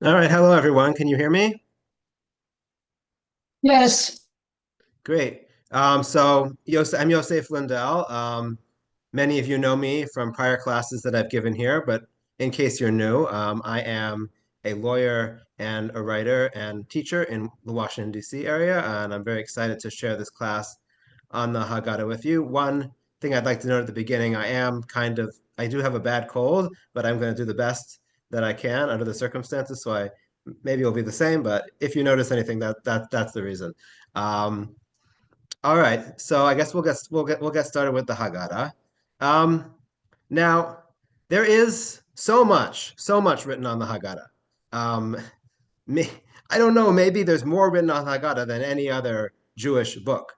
All right, hello everyone. Can you hear me? Yes. Great. I'm Yosef Lindell. Many of you know me from prior classes that I've given here, but in case you're new, I am a lawyer and a writer and teacher in the Washington, D.C. area, and I'm very excited to share this class on the Haggadah with you. One thing I'd like to note at the beginning, I do have a bad cold, but I'm going to do the best that I can under the circumstances. Maybe it'll be the same, but if you notice anything, that's the reason. Um, all right, so I guess we'll get started with the Haggadah. Um, Now there is so much written on the Haggadah. Um, me, I don't know, maybe there's more written on Haggadah than any other Jewish book.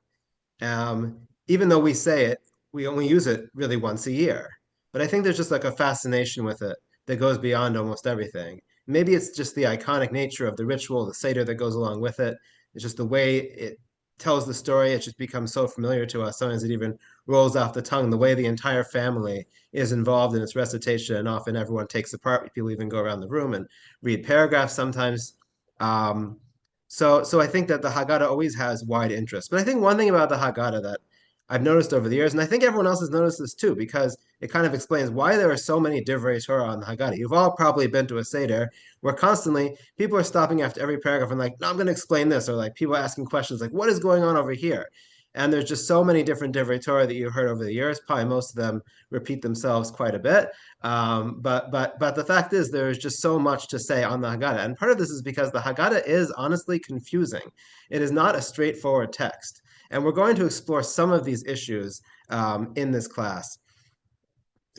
Even though we say it, we only use it really once a year. But I think there's just like a fascination with it that goes beyond almost everything. Maybe it's just the iconic nature of the ritual, the Seder that goes along with it. It's just the way it tells the story. It just becomes so familiar to us. Sometimes it even rolls off the tongue. The way the entire family is involved in its recitation, and often everyone takes the part. People even go around the room and read paragraphs sometimes. Um, so I think that the Haggadah always has wide interest. But I think one thing about the Haggadah that I've noticed over the years, and I think everyone else has noticed this too, because it kind of explains why there are so many divrei Torah on the Haggadah. You've all probably been to a Seder where constantly people are stopping after every paragraph and like, no, I'm going to explain this, or like people asking questions like, what is going on over here? And there's just so many different divrei Torah that you've heard over the years. Probably most of them repeat themselves quite a bit. But the fact is, there is just so much to say on the Haggadah, and part of this is because the Haggadah is honestly confusing. It is not a straightforward text, and we're going to explore some of these issues in this class.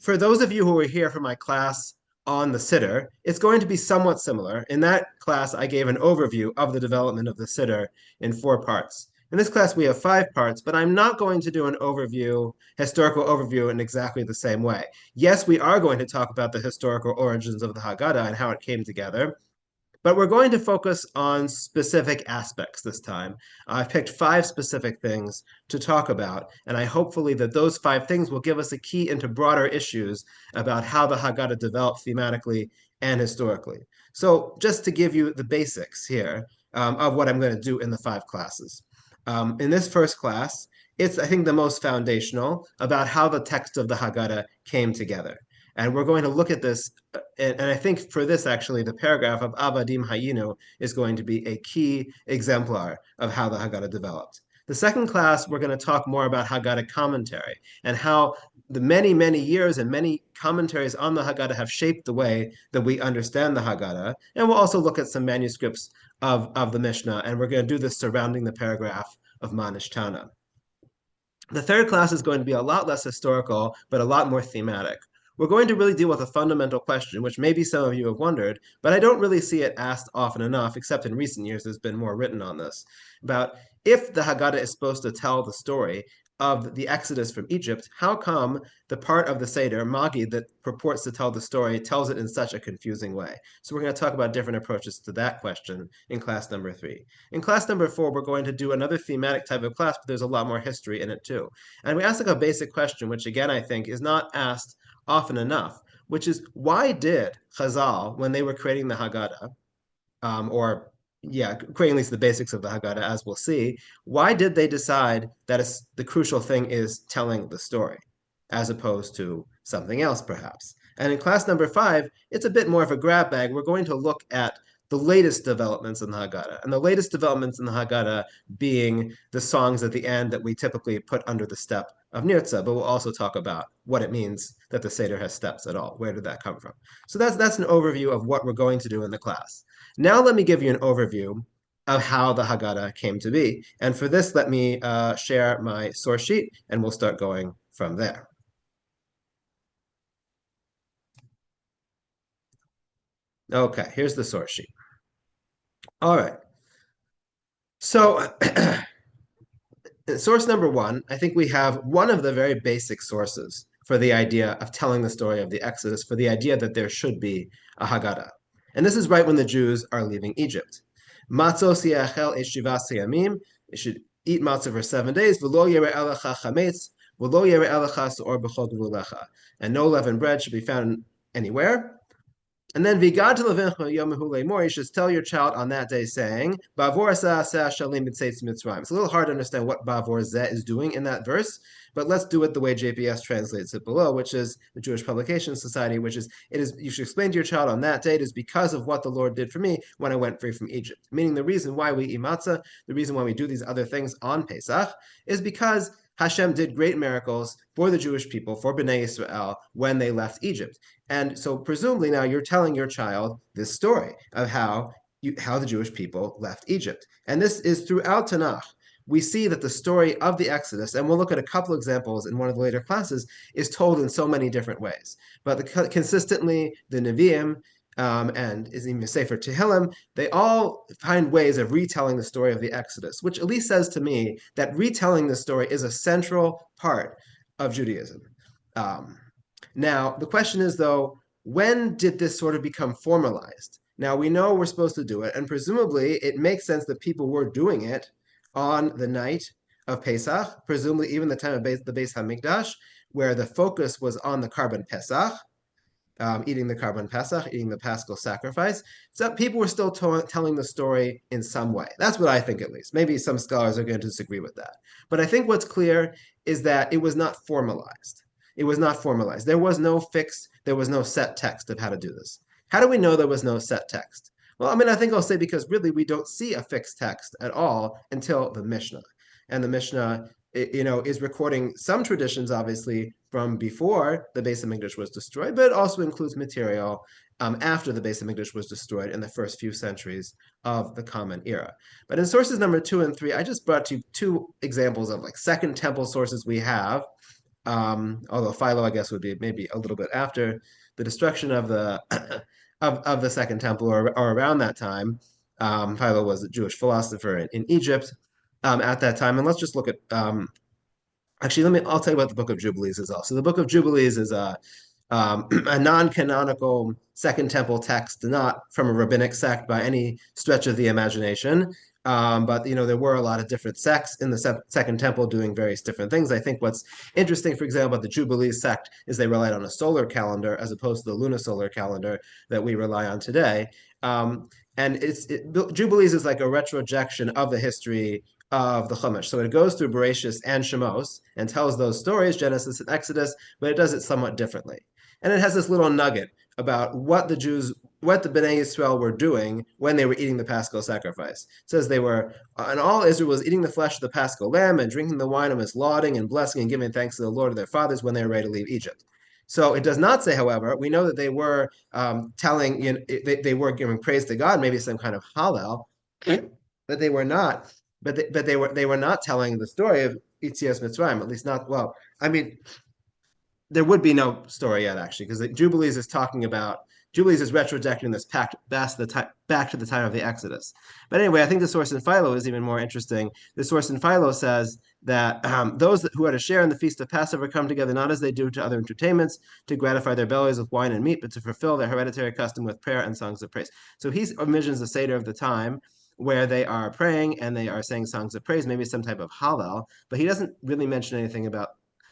For those of you who were here for my class on the Siddur, it's going to be somewhat similar. In that class, I gave an overview of the development of the Siddur in 4 parts. In this class, we have 5 parts, but I'm not going to do an historical overview in exactly the same way. Yes, we are going to talk about the historical origins of the Haggadah and how it came together, but we're going to focus on specific aspects this time. I've picked 5 specific things to talk about, and I hopefully that those 5 things will give us a key into broader issues about how the Haggadah developed thematically and historically. So, just to give you the basics here of what I'm going to do in the 5 classes. In this first class, it's, I think, the most foundational about how the text of the Haggadah came together. And we're going to look at this, and I think for this, actually, the paragraph of Avadim Hayinu is going to be a key exemplar of how the Haggadah developed. The second class, we're going to talk more about Haggadah commentary and how the many, many years and many commentaries on the Haggadah have shaped the way that we understand the Haggadah. And we'll also look at some manuscripts of the Mishnah, and we're going to do this surrounding the paragraph of Manishtana. The third class is going to be a lot less historical, but a lot more thematic. We're going to really deal with a fundamental question, which maybe some of you have wondered, but I don't really see it asked often enough, except in recent years there's been more written on this, about if the Haggadah is supposed to tell the story of the Exodus from Egypt, how come the part of the Seder, Maggid, that purports to tell the story tells it in such a confusing way? So we're going to talk about different approaches to that question in class number 3. In class number 4, we're going to do another thematic type of class, but there's a lot more history in it too. And we ask like a basic question, which again I think is not asked often enough, which is why did Chazal, when they were creating the Haggadah, or yeah, creating at least the basics of the Haggadah, as we'll see, why did they decide that the crucial thing is telling the story, as opposed to something else, perhaps? And in class number 5, it's a bit more of a grab bag. We're going to look at the latest developments in the Haggadah, and the latest developments in the Haggadah being the songs at the end that we typically put under the step of Nirtza, but we'll also talk about what it means that the Seder has steps at all. Where did that come from? So that's an overview of what we're going to do in the class. Now let me give you an overview of how the Haggadah came to be. And for this, let me share my source sheet, and we'll start going from there. Okay, here's the source sheet. All right. So source number 1, I think we have one of the very basic sources for the idea of telling the story of the Exodus, for the idea that there should be a Haggadah. And this is right when the Jews are leaving Egypt. Matzos yachel eshivas yamim, you should eat matzah for 7 days, v'lo yere elecha chametz, v'lo yere elecha se'or b'chol gvulecha. And no leavened bread should be found anywhere. And then Vigad levincha yom more, you should tell your child on that day, saying, Bavor shalim Mitzrayim. It's a little hard to understand what Bavor Zeh is doing in that verse, but let's do it the way JPS translates it below, which is the Jewish Publication Society, which is, it is, you should explain to your child on that day, it is because of what the Lord did for me when I went free from Egypt. Meaning the reason why we eat matzah, the reason why we do these other things on Pesach, is because Hashem did great miracles for the Jewish people, for Bnei Israel, when they left Egypt. And so presumably now you're telling your child this story of how the Jewish people left Egypt. And this is throughout Tanakh. We see that the story of the Exodus, and we'll look at a couple examples in one of the later classes, is told in so many different ways. But consistently, the Nevi'im and Izim Sefer Tehillim, they all find ways of retelling the story of the Exodus, which at least says to me that retelling the story is a central part of Judaism. Now, the question is, though, when did this sort of become formalized? Now, we know we're supposed to do it, and presumably it makes sense that people were doing it on the night of Pesach, presumably even the time of the Beis Hamikdash, where the focus was on the Karban Pesach, eating the Karban Pesach, eating the Paschal sacrifice. So people were still telling the story in some way. That's what I think, at least. Maybe some scholars are going to disagree with that. But I think what's clear is that it was not formalized. It was not formalized. There was no set text of how to do this. How do we know there was no set text? Well, I mean, I think I'll say because really we don't see a fixed text at all until the Mishnah. And the Mishnah, is recording some traditions, obviously, from before the Beis Hamikdash was destroyed, but it also includes material after the Beis Hamikdash was destroyed in the first few centuries of the Common Era. But in sources number 2 and 3, I just brought you two examples of like Second Temple sources we have. Although Philo, I guess, would be maybe a little bit after the destruction of the of the Second Temple, or around that time. Philo was a Jewish philosopher in Egypt at that time, and let's just look at. Actually, I'll tell you what the Book of Jubilees is also. The Book of Jubilees is a non-canonical Second Temple text, not from a rabbinic sect by any stretch of the imagination. But there were a lot of different sects in the Second Temple doing various different things. I think what's interesting, for example, about the Jubilee sect is they relied on a solar calendar as opposed to the lunisolar calendar that we rely on today. And Jubilees is like a retrojection of the history of the Chumash. So it goes through Bereshis and Shemos and tells those stories, Genesis and Exodus, but it does it somewhat differently. And it has this little nugget about what the Bnei Israel were doing when they were eating the Paschal sacrifice. It says they were, and all Israel was eating the flesh of the Paschal lamb and drinking the wine of his lauding and blessing and giving thanks to the Lord of their fathers when they were ready to leave Egypt. So it does not say, however, we know that they were they were giving praise to God, maybe some kind of Hallel, but they were not. But they were not telling the story of Yetzias Mitzrayim, at least not well. I mean, there would be no story yet, actually, because Jubilees is retrojecting this back to the time of the Exodus. But anyway, I think the source in Philo is even more interesting. The source in Philo says that those who are to share in the feast of Passover come together not as they do to other entertainments, to gratify their bellies with wine and meat, but to fulfill their hereditary custom with prayer and songs of praise. So he envisions the Seder of the time where they are praying and they are saying songs of praise, maybe some type of Hallel, but he doesn't really mention anything about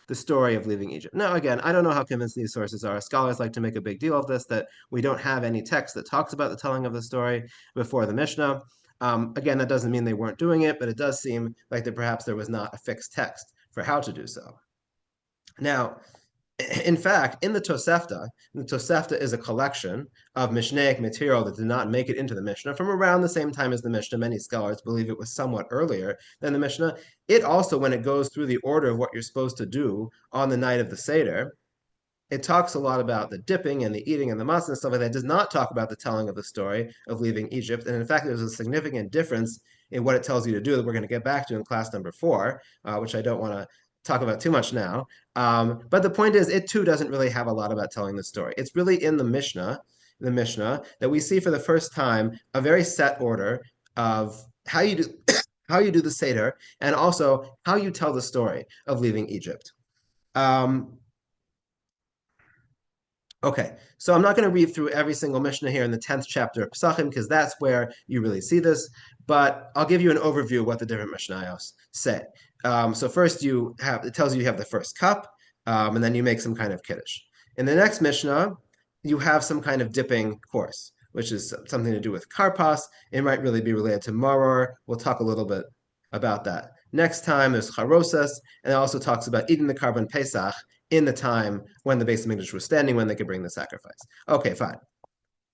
the story of leaving Egypt. Now, again, I don't know how convincing these sources are. Scholars like to make a big deal of this, that we don't have any text that talks about the telling of the story before the Mishnah. Again, that doesn't mean they weren't doing it, but it does seem like that perhaps there was not a fixed text for how to do so. Now, in fact, the Tosefta is a collection of Mishnaic material that did not make it into the Mishnah from around the same time as the Mishnah. Many scholars believe it was somewhat earlier than the Mishnah. It also, when it goes through the order of what you're supposed to do on the night of the Seder, it talks a lot about the dipping and the eating and the matzah and stuff like that. It does not talk about the telling of the story of leaving Egypt. And in fact, there's a significant difference in what it tells you to do that we're going to get back to in class number 4, which I don't want to talk about too much now. But the point is, it too doesn't really have a lot about telling the story. It's really in the Mishnah, that we see for the first time a very set order of how you do how you do the Seder, and also how you tell the story of leaving Egypt. Okay, so I'm not going to read through every single Mishnah here in the 10th chapter of Pesachim, because that's where you really see this, but I'll give you an overview of what the different Mishnayos say. So first it tells you have the first cup, and then you make some kind of kiddush. In the next Mishnah, you have some kind of dipping course, which is something to do with karpas. It might really be related to maror. We'll talk a little bit about that. Next time there's charosas, and it also talks about eating the carbon pesach in the time when the Beis Hamikdash was standing, when they could bring the sacrifice. Okay, fine.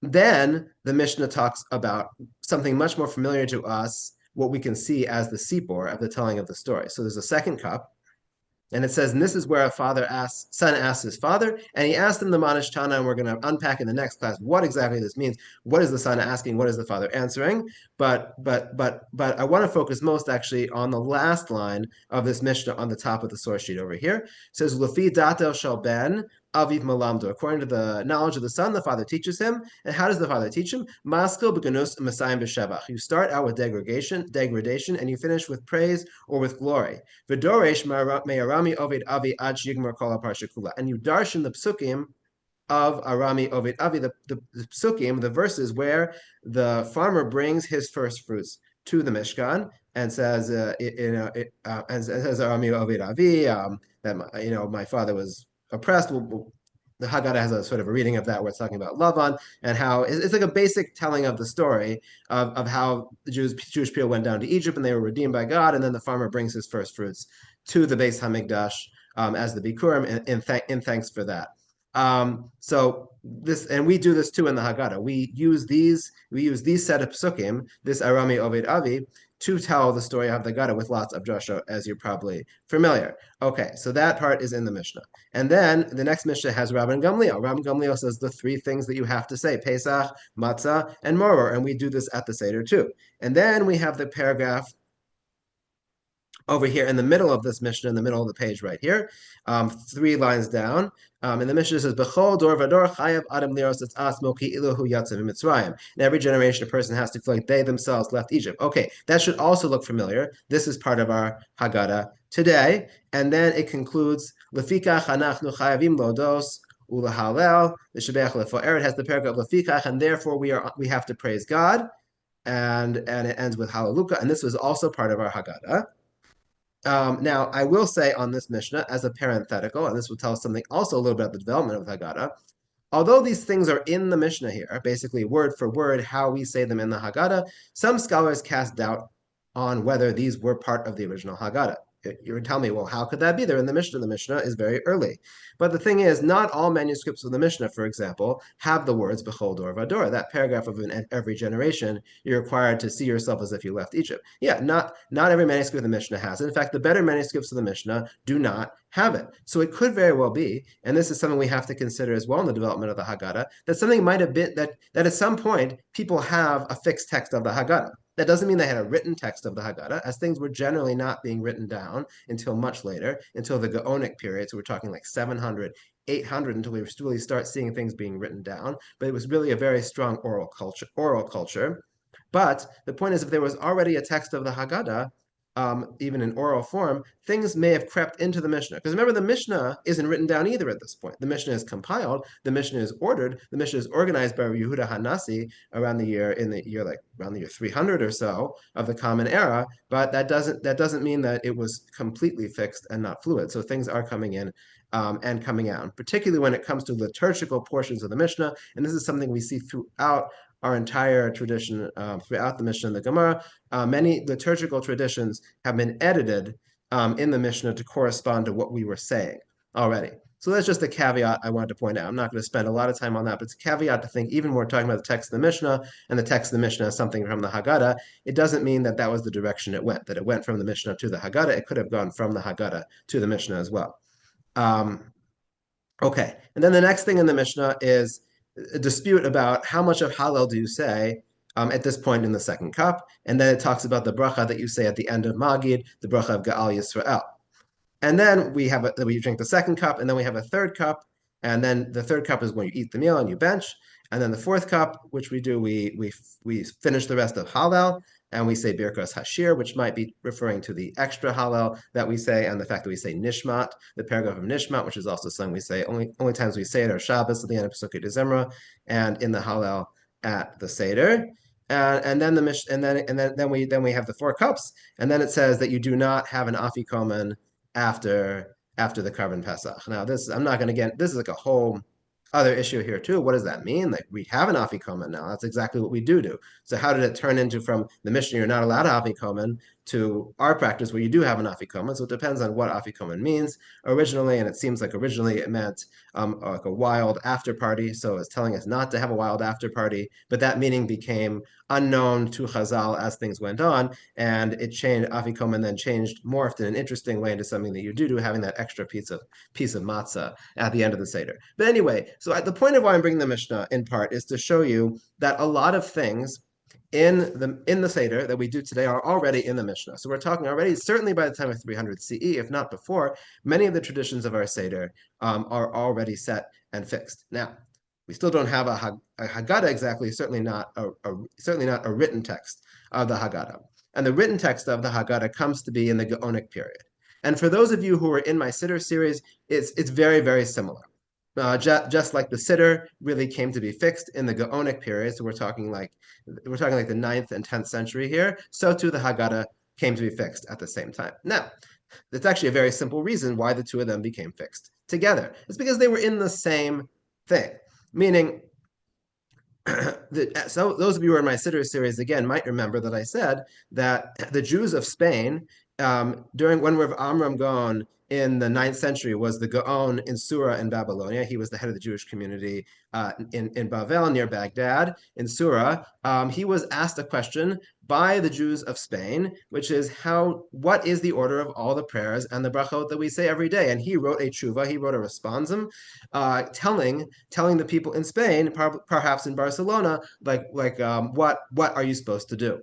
Then the Mishnah talks about something much more familiar to us, what we can see as the sipor of the telling of the story. So there's a second cup, and it says, and this is where a son asks his father, and he asked him the Manish Tana, and we're going to unpack in the next class what exactly this means. What is the son asking? What is the father answering? But I want to focus most actually on the last line of this Mishnah on the top of the source sheet over here. It says, Lufi datel shel ben aviv malamdo. According to the knowledge of the son, the father teaches him. And how does the father teach him? Maskil b'ganus masayim b'shevach. You start out with degradation, and you finish with praise or with glory. V'doresh me'arami ovid avi ad shigmar kol haparsha kula. And you darshan the psukim of Arami Ovid Avi, the psukim, the verses where the farmer brings his first fruits to the Mishkan and says, and says Arami Ovid Avi, that my father was oppressed. The Haggadah has a sort of a reading of that where it's talking about Lavan and how it's like a basic telling of the story of how the Jewish people went down to Egypt and they were redeemed by God, and then the farmer brings his first fruits to the Beis Hamikdash as the Bikurim in thanks for that. So this, and we do this too in the Haggadah. We use these set of psukim, this Arami Ovid Avi, to tell the story of the Haggadah with lots of drasha, as you're probably familiar. Okay, so that part is in the Mishnah. And then the next Mishnah has Rabban Gamliel. Rabban Gamliel says the three things that you have to say, Pesach, Matzah, and Moror, and we do this at the Seder too. And then we have the paragraph over here in the middle of this Mishnah, in the middle of the page right here, 3 lines down. And the Mishnah says, "B'chol dor vador chayav adam liros et asmo ki iluhu yatzav mitzrayim." In every generation, a person has to feel like they themselves left Egypt. Okay, that should also look familiar. This is part of our Haggadah today. And then it concludes, "Lefikach anachnu chayavim lodos ulahalel l'shabeach lefo'er." It has the paragraph of lefikach, and therefore we have to praise God. And it ends with hallelujah. And this was also part of our Haggadah. Now, I will say on this Mishnah, as a parenthetical, and this will tell us something also a little bit about the development of Haggadah, although these things are in the Mishnah here, basically word for word how we say them in the Haggadah, some scholars cast doubt on whether these were part of the original Haggadah. You would tell me, well, how could that be? They're in the Mishnah. The Mishnah is very early. But the thing is, not all manuscripts of the Mishnah, for example, have the words Bechol Dor Vador. That paragraph of every generation, you're required to see yourself as if you left Egypt. Yeah, not every manuscript of the Mishnah has it. In fact, the better manuscripts of the Mishnah do not have it. So it could very well be, and this is something we have to consider as well in the development of the Haggadah, that something might have been, that at some point, people have a fixed text of the Haggadah. That doesn't mean they had a written text of the Haggadah, as things were generally not being written down until much later, until the Gaonic period. So we're talking like 700, 800, until we really start seeing things being written down. But it was really a very strong oral culture. But the point is, if there was already a text of the Haggadah, even in oral form, things may have crept into the Mishnah. Because remember, the Mishnah isn't written down either at this point. The Mishnah is compiled, the Mishnah is ordered, the Mishnah is organized by Yehuda Hanasi around the year 300 or so of the Common Era. But that doesn't mean that it was completely fixed and not fluid. So things are coming in and coming out, particularly when it comes to liturgical portions of the Mishnah. And this is something we see throughout our entire tradition, throughout the Mishnah and the Gemara. Many liturgical traditions have been edited in the Mishnah to correspond to what we were saying already. So that's just a caveat I wanted to point out. I'm not going to spend a lot of time on that, but it's a caveat to think, even when we're talking about the text of the Mishnah, and the text of the Mishnah is something from the Haggadah, it doesn't mean that that was the direction it went, that it went from the Mishnah to the Haggadah. It could have gone from the Haggadah to the Mishnah as well. Okay, and then the next thing in the Mishnah is a dispute about how much of Hallel do you say at this point in the second cup, and then it talks about the bracha that you say at the end of Maggid, the bracha of Ga'al Yisrael. And then we drink the second cup, and then we have a third cup, and then the third cup is when you eat the meal and you bench, and then the fourth cup, which we do, we finish the rest of Hallel, and we say Birkas Hashir, which might be referring to the extra Hallel that we say, and the fact that we say Nishmat, the paragraph of Nishmat, which is also something we say, only times we say it are Shabbos at the end of Pesukei de Zimra, and in the Hallel at the Seder. And then we have the 4 cups, and then it says that you do not have an afikomen after the Karban Pesach. Now, I'm not going to get, this is like a whole other issue here too. What does that mean? Like we have an afikomen now. That's exactly what we do. So how did it turn into from the Mishnah you're not allowed to afikomen to our practice where you do have an afikomen? So it depends on what afikomen means originally, and it seems like originally it meant like a wild after party. So it's telling us not to have a wild after party, but that meaning became unknown to Chazal as things went on, and it changed. Afikomen then morphed in an interesting way into something that you do, having that extra piece of matzah at the end of the Seder. But anyway, so the point of why I'm bringing the Mishnah in part is to show you that a lot of things in the Seder that we do today are already in the Mishnah. So we're talking already, certainly by the time of 300 CE, if not before, many of the traditions of our Seder are already set and fixed. Now, we still don't have a Haggadah exactly, certainly not a written text of the Haggadah. And the written text of the Haggadah comes to be in the Gaonic period. And for those of you who are in my Siddur series, it's very, very similar. Just like the Siddur really came to be fixed in the Gaonic period, so we're talking like the 9th and 10th century here, so too the Haggadah came to be fixed at the same time. Now, that's actually a very simple reason why the two of them became fixed together. It's because they were in the same thing, meaning so those of you who are in my Siddur series again might remember that I said that the Jews of Spain during when Rav Amram Gaon in the 9th century was the Gaon in Sura in Babylonia. He was the head of the Jewish community in Bavel near Baghdad in Sura. He was asked a question by the Jews of Spain, which is what is the order of all the prayers and the brachot that we say every day? And he wrote a tshuva, he wrote a responsum, telling the people in Spain, perhaps in Barcelona, what are you supposed to do?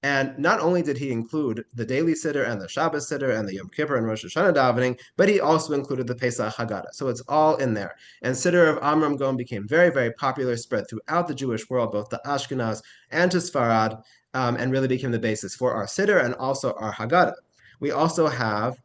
And not only did he include the daily Siddur and the Shabbos Siddur and the Yom Kippur and Rosh Hashanah davening, but he also included the Pesach Haggadah. So it's all in there. And Siddur of Amram Gaon became very, very popular, spread throughout the Jewish world, both to Ashkenaz and to Sfarad, and really became the basis for our Siddur and also our Haggadah. We also have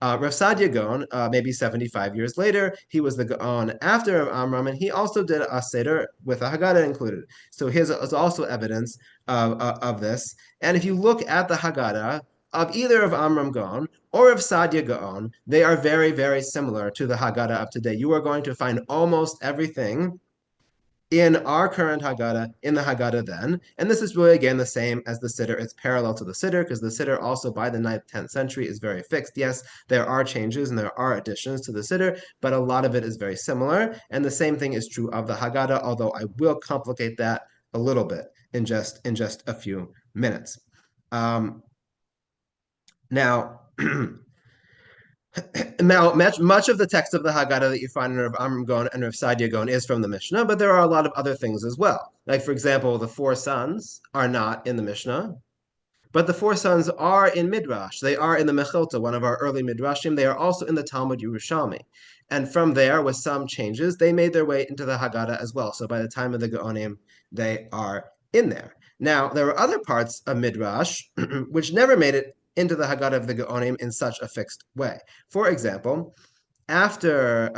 Rav Sadia Gaon, maybe 75 years later, he was the Gaon after Rav Amram, and he also did a Seder with a Haggadah included. So his is also evidence of this. And if you look at the Haggadah of either of Amram Gaon or of Sadia Gaon, they are very, very similar to the Haggadah of today. You are going to find almost everything in our current Haggadah, in the Haggadah then. And this is really, again, the same as the Siddur. It's parallel to the Siddur, because the Siddur also by the 9th, 10th century is very fixed. Yes, there are changes and there are additions to the Siddur, but a lot of it is very similar. And the same thing is true of the Haggadah, although I will complicate that a little bit in just a few minutes. Now, Now, much of the text of the Haggadah that you find in Rav Amram Gaon and Rav Sadia Gaon is from the Mishnah, but there are a lot of other things as well. Like, for example, the 4 sons are not in the Mishnah, but the 4 sons are in Midrash. They are in the Mechilta, one of our early Midrashim. They are also in the Talmud Yerushalmi. And from there, with some changes, they made their way into the Haggadah as well. So by the time of the Gaonim, they are in there. Now, there are other parts of Midrash which never made it into the Haggadah of the Gaonim in such a fixed way. For example, after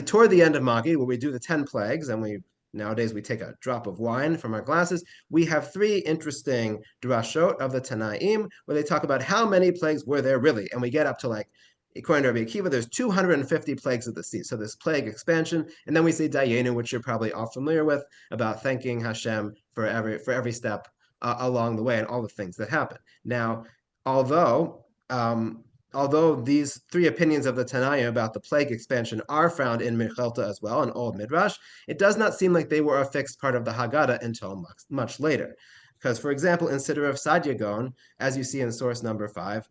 toward the end of Maggid, where we do the 10 plagues, and nowadays we take a drop of wine from our glasses, we have 3 interesting drashot of the Tanaim, where they talk about how many plagues were there really, and we get up to like, according to Rabbi Akiva, there's 250 plagues of the sea. So this plague expansion, and then we say Dayenu, which you're probably all familiar with, about thanking Hashem for every step along the way and all the things that happen. Now, although these 3 opinions of the Tanaim about the plague expansion are found in Mechilta as well, in Old Midrash, it does not seem like they were a fixed part of the Haggadah until much later. Because, for example, in Siddur of Sadia Gaon, as you see in source number 5,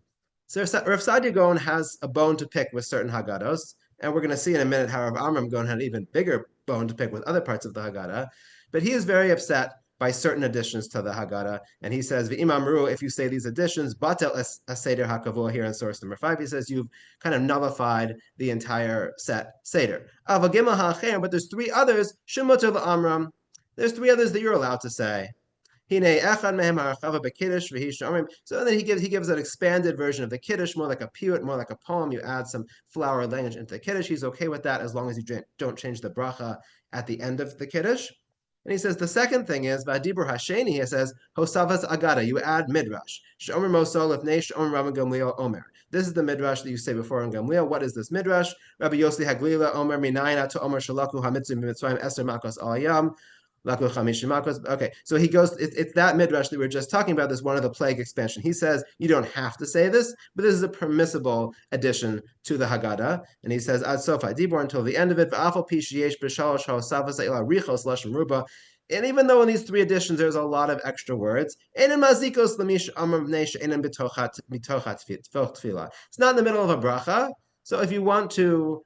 so Rav Sadia Gaon has a bone to pick with certain Haggadahs, and we're going to see in a minute how Rav Amram Gaon had an even bigger bone to pick with other parts of the Haggadah, but he is very upset by certain additions to the Haggadah, and he says, "V'imamru, if you say these additions, batel a seder hakavua," here in source number 5, he says you've kind of nullified the entire set seder. But there's 3 others, shemuter la'amram. There's 3 others that you're allowed to say. So then he gives an expanded version of the Kiddush, more like a piyut, more like a poem. You add some flowery language into the Kiddush. He's okay with that as long as you don't change the bracha at the end of the Kiddush. And he says the second thing is Vadibur Hasheni. He says Hosavas Agada. You add midrash. Shomer Mosol Lefnei Shomer Rama Gamliel Omer. This is the midrash that you say before in Gamliel. What is this midrash? Rabbi Yossi Haglila Omer Minayna to Omer Shalaku Hamitzu Mitzrayim Esther Makos Alayam. Okay, so he goes, it's that midrash that we were just talking about, this one of the plague expansion. He says, you don't have to say this, but this is a permissible addition to the Haggadah. And he says, Ad Sofa, Dibor until the end of it, and even though in these three editions there's a lot of extra words, it's not in the middle of a bracha. So if you want to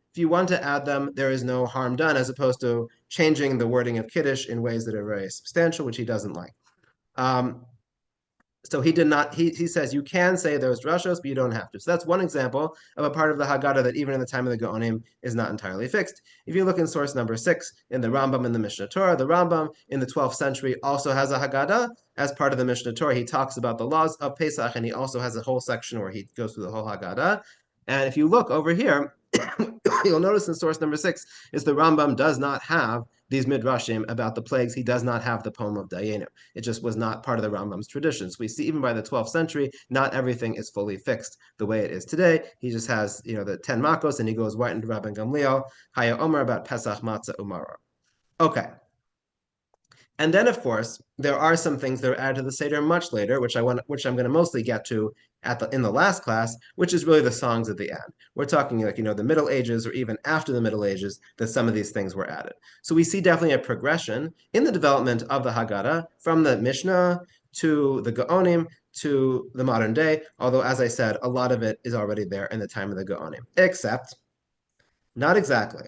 add them, there is no harm done, as opposed to changing the wording of Kiddush in ways that are very substantial, which he doesn't like. So he did not. He says you can say those drashos, but you don't have to. So that's one example of a part of the Haggadah that even in the time of the Gaonim is not entirely fixed. If you look in source number 6 in the Rambam in the Mishnah Torah, the Rambam in the 12th century also has a Haggadah as part of the Mishnah Torah. He talks about the laws of Pesach, and he also has a whole section where he goes through the whole Haggadah. And if you look over here, you'll notice in source number 6 is the Rambam does not have these midrashim about the plagues. He does not have the poem of Dayenu. It just was not part of the Rambam's traditions. We see even by the 12th century, not everything is fully fixed the way it is today. He just has, the 10 makos, and he goes right into Rabban Gamliel, Haya Omer about Pesach, Matzah, Umara. Okay. And then, of course, there are some things that are added to the Seder much later, which I'm going to mostly get to in the last class, which is really the songs at the end. We're talking the Middle Ages or even after the Middle Ages that some of these things were added. So we see definitely a progression in the development of the Haggadah from the Mishnah to the Gaonim to the modern day, although, as I said, a lot of it is already there in the time of the Gaonim, except not exactly.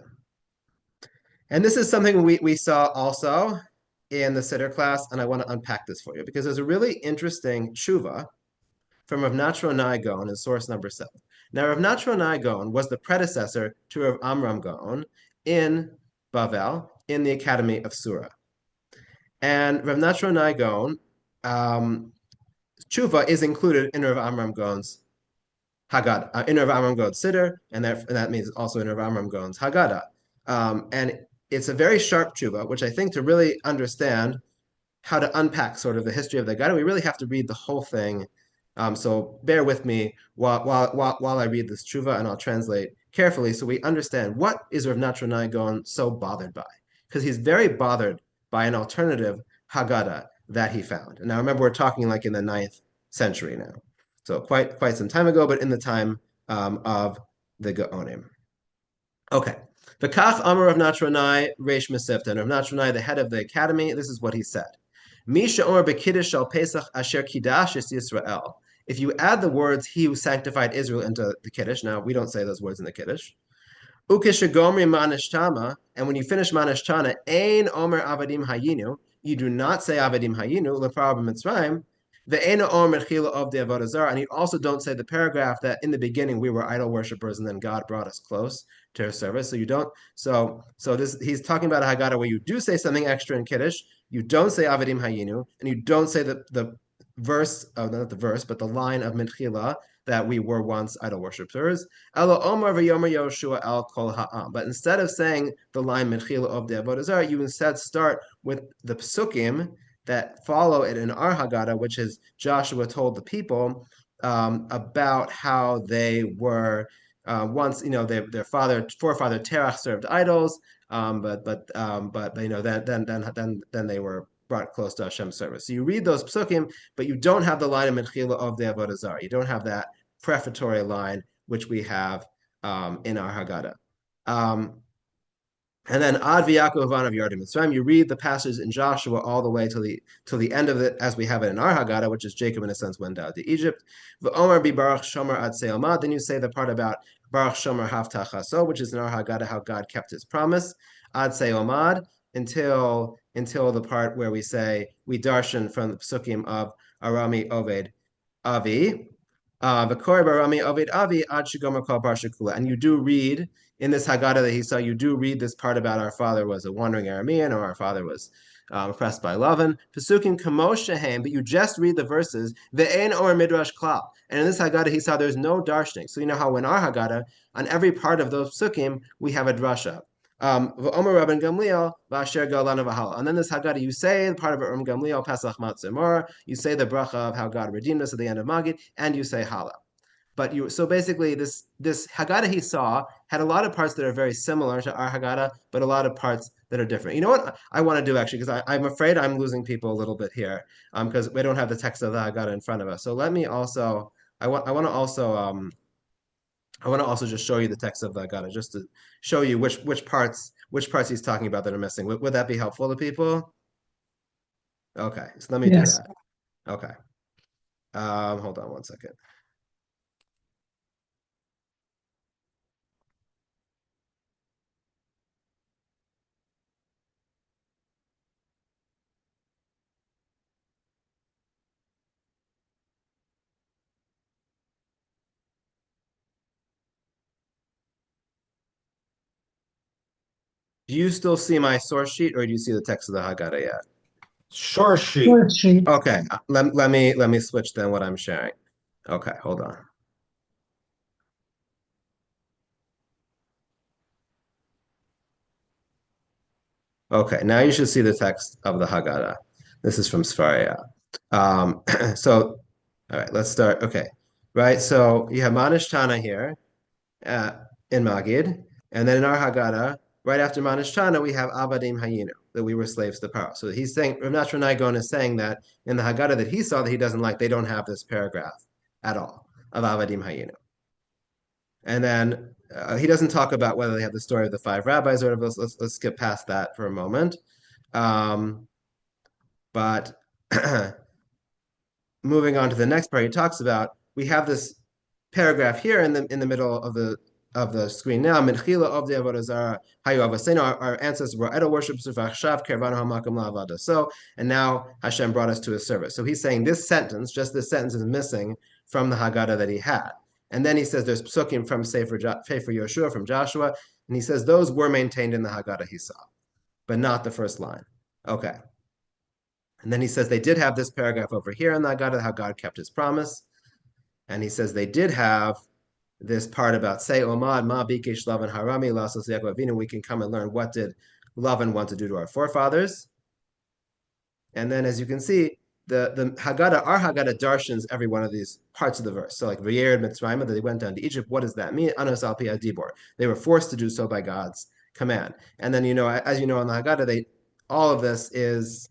And this is something we saw also in the Siddur class, and I want to unpack this for you because there's a really interesting tshuva from Rav Natronai Gaon in source number 7. Now, Rav Natronai Gaon was the predecessor to Rav Amram Gaon in Bavel in the Academy of Surah. And Rav Natronai Gaon, tshuva is included in Rav Amram Gaon's Haggadah, in Rav Amram Gaon's Siddur, and that means also in Rav Amram Gaon's Haggadah. And it's a very sharp tshuva, which I think to really understand how to unpack sort of the history of the Haggadah, we really have to read the whole thing. So bear with me while I read this tshuva, and I'll translate carefully so we understand what is Rav Natronai Gaon so bothered by, because he's very bothered by an alternative Haggadah that he found. And now remember, we're talking like in the 9th century now, so quite some time ago, but in the time of the Gaonim. Okay. V'kach Amar Rav Natronai Reish Mesivta. And Rav Natronai, the head of the academy, this is what he said. Misha Omer B'Kiddush Shal Pesach Asher Kiddush is Yisrael. If you add the words "He who sanctified Israel" into the Kiddush, now we don't say those words in the Kiddush. Ukeshagomri Manishtama, and when you finish Manishtana, Ein Omer Avadim Hayinu, you do not say Avadim Hayinu Lefar B'Mitzrayim. Ve'ena Omer Chila of the Avodah Zarah, and you also don't say the paragraph that in the beginning we were idol worshippers and then God brought us close to His service. So you don't. So this he's talking about a Haggadah where you do say something extra in Kiddush. You don't say Avadim Hayinu, and you don't say the verse, not the verse, but the line of Mitchila that we were once idol worshippers. Elo Omer v'Yomer Yoshua al Kol Ha'am. But instead of saying the line Mitchila of the Avodah Zarah, you instead start with the psukim that follow it in our Haggadah, which is Joshua told the people about how they were once, their forefather Terach served idols, but then they were brought close to Hashem's service. So you read those psukim, but you don't have the line of Mechila of the Avodah Zarah. You don't have that prefatory line which we have in our Haggadah. And then Ad v'Yaakov Van of Yardim Mitzrayim, you read the passage in Joshua all the way till the end of it, as we have it in our Haggadah, which is Jacob and his sons went down to Egypt. V'Omer bi Baruch Shomer Ad Seomad. Then you say the part about Baruch Shomer Havtachaso, which is in our Haggadah, how God kept His promise. Ad Seomad, until the part where we say we darshan from the psukim of Arami Oved Avi. V'Kor Barami Oved Avi Ad Shigomer Kol Parsha Kula. And you do read in this Haggadah that he saw, you do read this part about our father was a wandering Aramean, or our father was oppressed by Lavan. Pesukim Kamosh Shehem, but you just read the verses, Ve'en or Midrash Klal. And in this Haggadah, he saw there's no darshaning. So you know how in our Haggadah, on every part of those psukim, we have a drasha. V'omer Rabban Gamliel v'asher galana v'hala. And then this Haggadah, you say the part of Rabban Gamliel, Pesach Matzemor, you say the bracha of how God redeemed us at the end of Maggid, and you say Hala. But you so basically this Haggadah he saw had a lot of parts that are very similar to our Haggadah, but a lot of parts that are different. You know what I want to do actually, because I'm afraid I'm losing people a little bit here, because we don't have the text of the Haggadah in front of us. So let me also I want to also just show you the text of the Haggadah, just to show you which parts he's talking about that are missing. Would that be helpful to people? Okay, so let me do Yes. that. Okay. Hold on one second. Do you still see my source sheet, or do you see the text of the Haggadah yet? Source sheet. Source sheet. Okay, let me switch then what I'm sharing. Okay, hold on. Okay, now you should see the text of the Haggadah. This is from Sfaria. Um, so, all right, let's start. Okay, right. So you have Manish Tana here uh, in Maggid, and then in our Haggadah, right after Manish Tana, we have Abadim Hayinu, that we were slaves to Paro. So he's saying, Rav Nachman Naigon is saying that in the Haggadah that he saw that he doesn't like, they don't have this paragraph at all of Abadim Hayinu. And then he doesn't talk about whether they have the story of the five rabbis or whatever. Let's skip past that for a moment. But moving on to the next part, he talks about we have this paragraph here in the middle of the screen now. Our ancestors were idol worshippers. So, and now Hashem brought us to His service. So he's saying this sentence, just this sentence, is missing from the Haggadah that he had. And then he says there's psukim from Sefer Yoshua, from Joshua, and he says those were maintained in the Haggadah he saw, but not the first line. Okay. And then he says they did have this paragraph over here in the Haggadah, how God kept His promise. And he says they did have this part about say Omad Ma Bikesh Lavan Harami Lasos Yaakov Avinu. We can come and learn what did Lavan want to do to our forefathers. And then, as you can see, the Haggadah, our Haggadah darshans every one of these parts of the verse. So, like V'yered Mitzrayim, that they went down to Egypt. What does that mean? Anos al pi adibor. They were forced to do so by God's command. And then, as you know, on the Haggadah, all of this is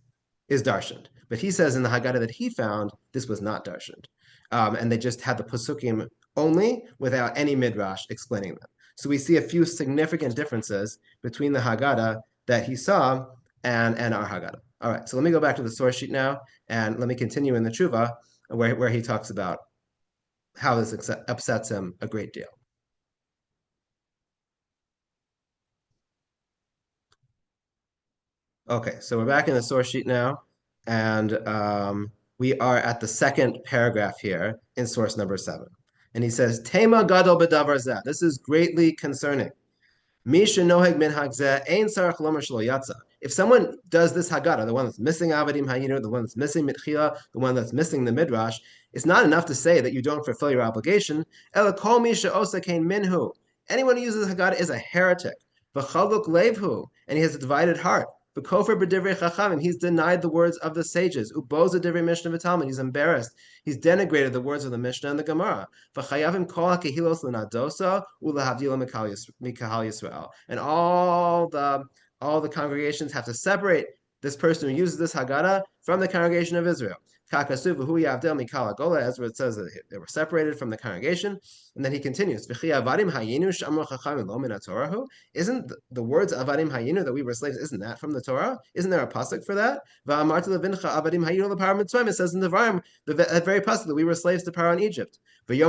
darshaned. But he says in the Haggadah that he found this was not darshaned, and they just had the pasukim only without any midrash explaining them. So we see a few significant differences between the Haggadah that he saw and our Haggadah. All right, so let me go back to the source sheet now, and let me continue in the Tshuva, where he talks about how this upsets him a great deal. Okay, so we're back in the source sheet now, and we are at the second paragraph here in source number 7. And he says, Tema gadol b'davar zeh. This is greatly concerning. If someone does this Haggadah, the one that's missing Avadim Hayinu, the one that's missing Mitchila, the one that's missing the Midrash, it's not enough to say that you don't fulfill your obligation. Ela kol misha osa kain minhu. Anyone who uses Haggadah is a heretic. V'chaluk levhu, and he has a divided heart. V'kofer b'divrei chachamim, he's denied the words of the sages. Uboza divrei Mishnah v'Talmud, he's embarrassed. He's denigrated the words of the Mishnah and the Gemara. V'chayavim kol hakehilos l'nadosa u'lahavdila mikahal Yisrael. And all the congregations have to separate this person who uses this Haggadah from the congregation of Israel. Ezra, it says that they were separated from the congregation. And then he continues, Isn't the words Avadim Hayinu that we were slaves, isn't that from the Torah? Isn't there a pasuk for that? It says in the Varim, that very pasuk that we were slaves to Pharaoh in Egypt. And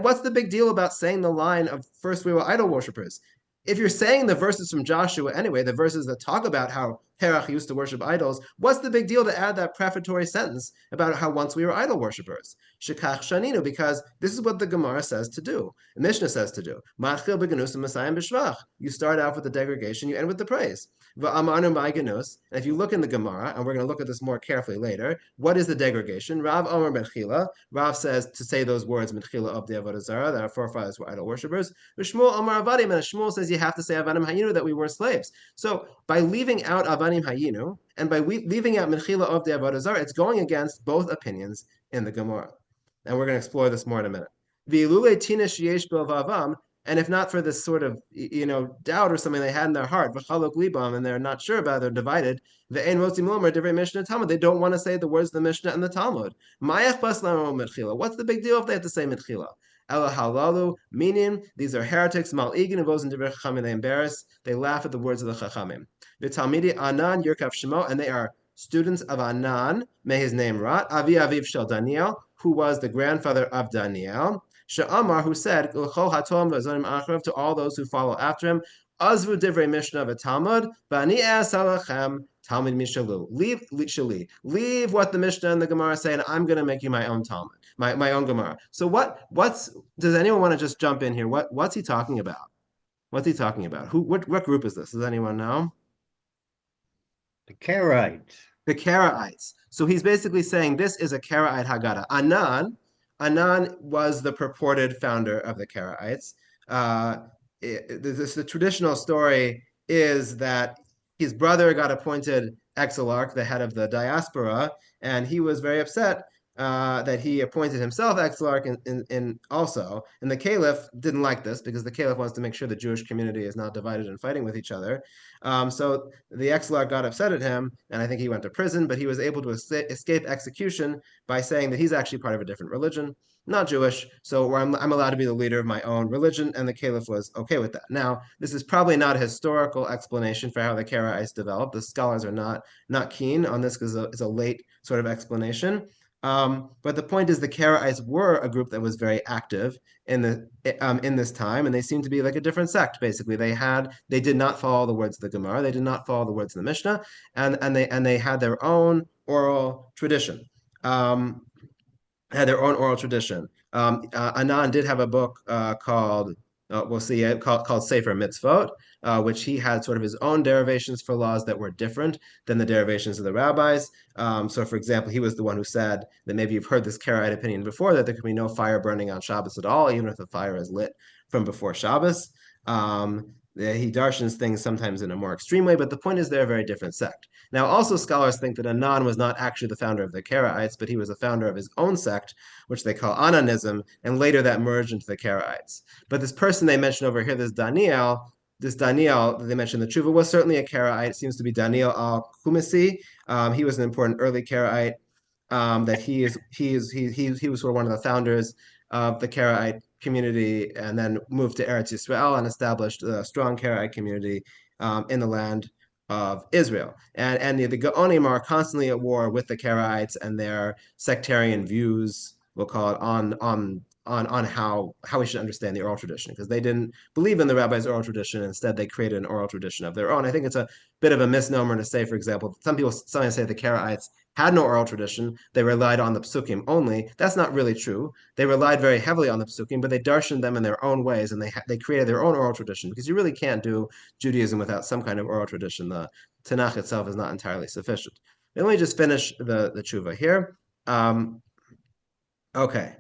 what's the big deal about saying the line of first we were idol worshippers? If you're saying the verses from Joshua anyway, the verses that talk about how Terach used to worship idols. What's the big deal to add that prefatory sentence about how once we were idol worshippers? Shekach shaninu, because this is what the Gemara says to do. The Mishnah says to do. Matchil beganus Messiah b'shvach. You start out with the degradation, you end with the praise. V'amanu ma'ganus. And if you look in the Gemara, and we're going to look at this more carefully later, what is the degradation? Rav Omer Betchila. Rav says to say those words Betchila of the Avodah Zarah, that our forefathers were idol worshippers. Shmuel Omer Avadim, and Shmuel says you have to say Avadim Hayinu, that we were slaves. So by leaving out Avadim Hayinu and by leaving out Mechila of the Avodah Zarah, it's going against both opinions in the Gemara. And we're going to explore this more in a minute. V'ilule tina sheyesh b'vavam, and if not for this sort of doubt or something they had in their heart, v'chalok libam, and they're not sure about it, they're divided. Ve'en rotzim lomer divrei Mishnah and Talmud. They don't want to say the words of the Mishnah and the Talmud. Ma'ach bas lamo mitchila. What's the big deal if they have to say mitchila? Ela halalu, meaning these are heretics. Mal'igin and those in divrei chachamim, they embarrass. They laugh at the words of the chachamim. V'talmidi anan yirkav shemo, and they are students of Anan. May his name rot. Avi aviv shel Daniel, who was the grandfather of Daniel. Sha'amar, who said, to all those who follow after him, Azvu divrei Mishnah v'Talmud, bani asalachem Talmud mishalu. Leave what the Mishnah and the Gemara say, and I'm going to make you my own Talmud, my own Gemara. So does anyone want to just jump in here? What's he talking about? What's he talking about? What group is this? Does anyone know? The Karaites. The Karaites. So he's basically saying this is a Karaite Haggadah. Anan was the purported founder of the Karaites. The traditional story is that his brother got appointed exilarch, the head of the diaspora, and he was very upset that he appointed himself exilarch also. And the caliph didn't like this because the caliph wants to make sure the Jewish community is not divided and fighting with each other. So the exilarch got upset at him, and I think he went to prison, but he was able to escape execution by saying that he's actually part of a different religion, not Jewish, so I'm allowed to be the leader of my own religion, and the caliph was okay with that. Now, this is probably not a historical explanation for how the Karaites developed. The scholars are not keen on this because it's a late sort of explanation. But the point is the Karaites were a group that was very active in this time, and they seemed to be like a different sect, basically. They did not follow the words of the Gemara, they did not follow the words of the Mishnah, and they had their own oral tradition. Had their own oral tradition. Anan did have a book called Sefer Mitzvot, which he had sort of his own derivations for laws that were different than the derivations of the rabbis. So, for example, he was the one who said that maybe you've heard this Karaite opinion before, that there can be no fire burning on Shabbos at all, even if the fire is lit from before Shabbos. He darshans things sometimes in a more extreme way, but the point is they're a very different sect. Now, also scholars think that Anan was not actually the founder of the Karaites, but he was a founder of his own sect, which they call Ananism, and later that merged into the Karaites. But this person they mention over here, this Daniel that they mentioned in the Tshuva, was certainly a Karaite. It seems to be Daniel al-Kumasi. He was an important early Karaite. That he was sort of one of the founders of the Karaite community, and then moved to Eretz Yisrael and established a strong Karaite community in the land of Israel. And the Gaonim are constantly at war with the Karaites and their sectarian views, we'll call it, on how we should understand the oral tradition, because they didn't believe in the rabbis' oral tradition. Instead, they created an oral tradition of their own. I think it's a bit of a misnomer to say, for example, some people sometimes say the Karaites had no oral tradition. They relied on the psukim only. That's not really true. They relied very heavily on the psukim, but they darshaned them in their own ways, and they created their own oral tradition, because you really can't do Judaism without some kind of oral tradition. The Tanakh itself is not entirely sufficient. Let me just finish the tshuva here. Okay.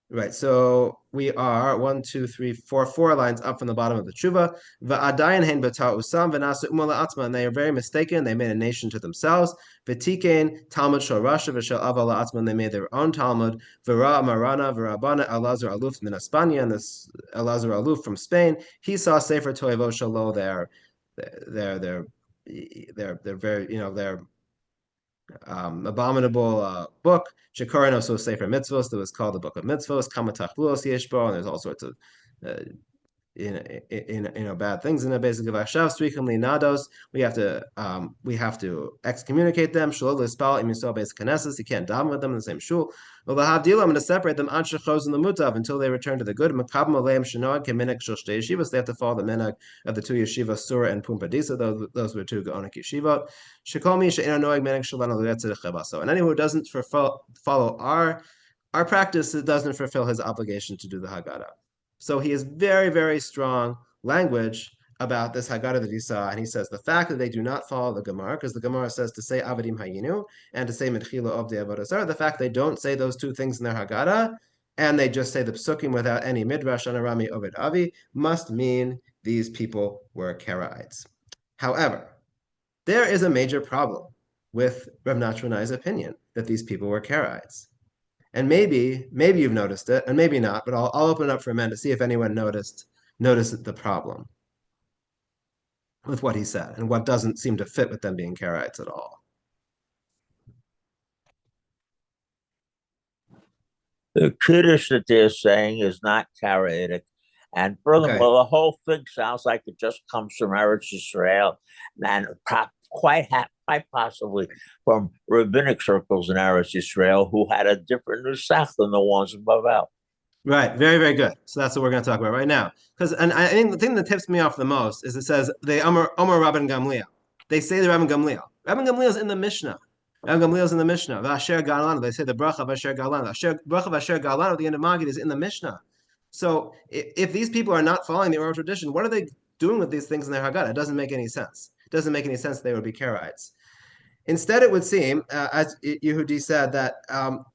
Right, so we are 1, 2, 3, 4, 4 lines up from the bottom of the tshuva. And they are very mistaken. They made a nation to themselves. V'tikein Talmud shel Rasha v'shel Ava la'atzman. They made their own Talmud. V'ra Marana v'Rabana Elazar Aluf min Espana, and this Elazar Aluf from Spain. He saw Sefer Toivo Shalo. They're very their abominable book. Shekorin also Sefer Mitzvos, that was called the Book of Mitzvos. Kamatach Luos Yeshbo, and there's all sorts of bad things in it. Basically, Vashav Strichim Nados, we have to excommunicate them. Shalol Lispal Imisol Beis Knesses, you can't daven with them in the same shul. Well, I'm going to separate them Ad Shechos and the Mutav until they return to the good. Makabim Aleim Shenoag Keminek Shel Shtei Yeshivas, they have to follow the minhag of the two yeshivas, Surah and Pumpadisa. Those were two Gaonic yeshivot. Shekol Mi She'ena Noag Menek Shalana L'Yetzir Chevaso. And anyone who doesn't follow our practice, it doesn't fulfill his obligation to do the Haggadah. So he has very, very strong language about this Haggadah that he saw, and he says the fact that they do not follow the Gemara, because the Gemara says to say Avadim Hayinu and to say Medchila of the Avodah Zarah, the fact they don't say those two things in their Haggadah, and they just say the Psukim without any Midrash on Arami Ovid Avi, must mean these people were Karaites. However, there is a major problem with Rav Nachmanai's opinion that these people were Karaites. And maybe you've noticed it, and maybe not, but I'll open it up for a minute to see if anyone noticed the problem with what he said and what doesn't seem to fit with them being Karaites at all. The Kiddush that they're saying is not Karaitic. And furthermore, the whole thing sounds like it just comes from Eretz Yisrael and quite possibly from rabbinic circles in Eretz Yisrael who had a different nusach than the ones in Bavel. Right, very, very good. So that's what we're going to talk about right now. And I think the thing that tips me off the most is it says they Omer Rabban Gamliel. They say the Rabban Gamliel. Rabban Gamliel is in the Mishnah. Rabban Gamliel is in the Mishnah. V'asher Galanu. They say the bracha of Asher Galanu. Bracha of Asher Galanu at the end of Maggid is in the Mishnah. So if these people are not following the oral tradition, what are they doing with these things in their Haggadah? It doesn't make any sense. It doesn't make any sense they would be Karaites. Instead, it would seem, as Yehudi said, that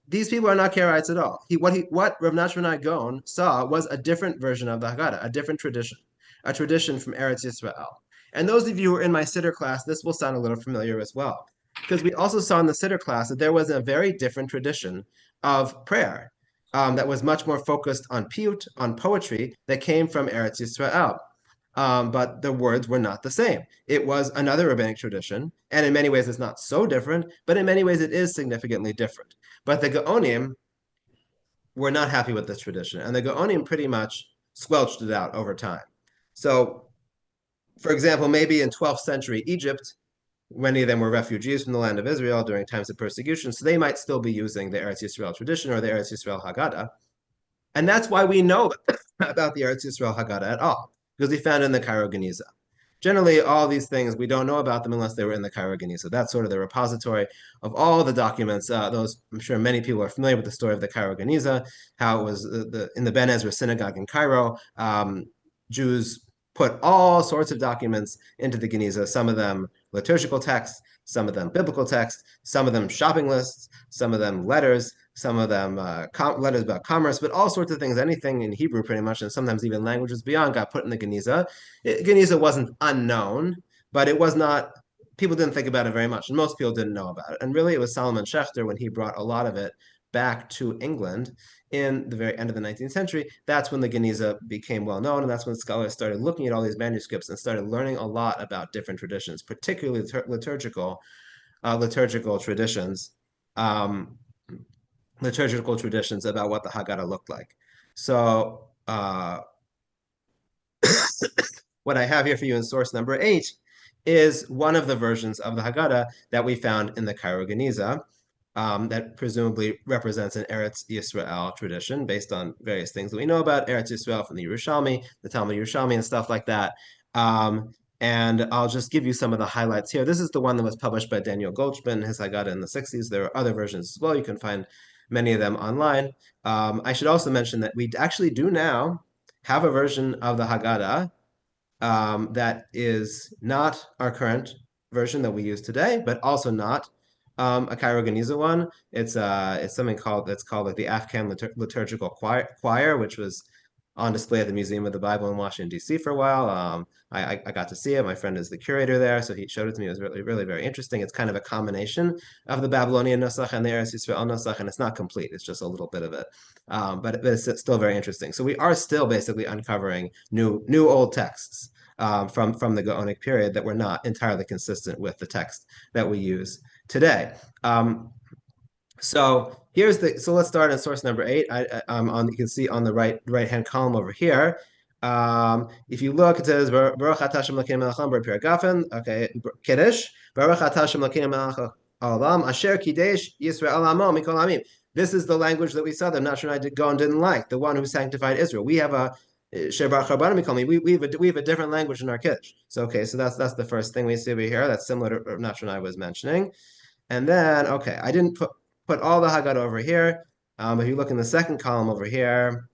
these people are not Karaites at all. What Rav Nachman Gaon saw was a different version of the Haggadah, a different tradition, a tradition from Eretz Yisrael. And those of you who are in my Siddur class, this will sound a little familiar as well, because we also saw in the Siddur class that there was a very different tradition of prayer that was much more focused on piyut, on poetry, that came from Eretz Yisrael. But the words were not the same. It was another rabbinic tradition, and in many ways it's not so different, but in many ways it is significantly different. But the Gaonim were not happy with this tradition, and the Gaonim pretty much squelched it out over time. So, for example, maybe in 12th century Egypt, many of them were refugees from the land of Israel during times of persecution, so they might still be using the Eretz Yisrael tradition or the Eretz Yisrael Haggadah. And that's why we know about the Eretz Yisrael Haggadah at all, because we found it in the Cairo Geniza. Generally, all these things, we don't know about them unless they were in the Cairo Geniza. That's sort of the repository of all the documents. I'm sure many people are familiar with the story of the Cairo Geniza, how it was in the Ben Ezra synagogue in Cairo. Jews put all sorts of documents into the Geniza, some of them liturgical texts, some of them biblical texts, some of them shopping lists, some of them letters, some of them letters about commerce, but all sorts of things, anything in Hebrew pretty much, and sometimes even languages beyond got put in the Geniza. Geniza wasn't unknown, but it was not, people didn't think about it very much, and most people didn't know about it. And really, it was Solomon Schechter when he brought a lot of it back to England in the very end of the 19th century. That's when the Geniza became well known, and that's when scholars started looking at all these manuscripts and started learning a lot about different traditions, particularly liturgical traditions. Liturgical traditions about what the Haggadah looked like. So what I have here for you in source number 8 is one of the versions of the Haggadah that we found in the Cairo Geniza that presumably represents an Eretz Yisrael tradition based on various things that we know about Eretz Yisrael from the Yerushalmi, the Talmud Yerushalmi, and stuff like that. And I'll just give you some of the highlights here. This is the one that was published by Daniel Goldschmidt, his Haggadah in the 60s. There are other versions as well. You can find many of them online. I should also mention that we actually do now have a version of the Haggadah that is not our current version that we use today, but also not a Cairo Geniza one. It's something called like the Afghan Liturgical Choir, which was on display at the Museum of the Bible in Washington, D.C. for a while. I got to see it. My friend is the curator there, so he showed it to me. It was really, really very interesting. It's kind of a combination of the Babylonian Nusach and the Eretz Yisrael Nusach, and it's not complete. It's just a little bit of it, but it's still very interesting. So we are still basically uncovering new old texts from the Gaonic period that were not entirely consistent with the text that we use today. So let's start at source number 8. You can see on the right hand column over here, If you look, it says Baruch Atah Hashem Elokeinu melech haolam bar piragafen. Okay, Kiddush. Baruch Atah Hashem Elokeinu melech haolam asher kidesh Yisrael amo mikol amim. This is the language that we saw that Nashon and I didn't like. The one who sanctified Israel. We have a we have a different language in our Kiddush. So okay, so that's the first thing we see over here. That's similar to what Nashon and I was mentioning. And then okay, I didn't put all the Haggadah over here. If you look in the second column over here,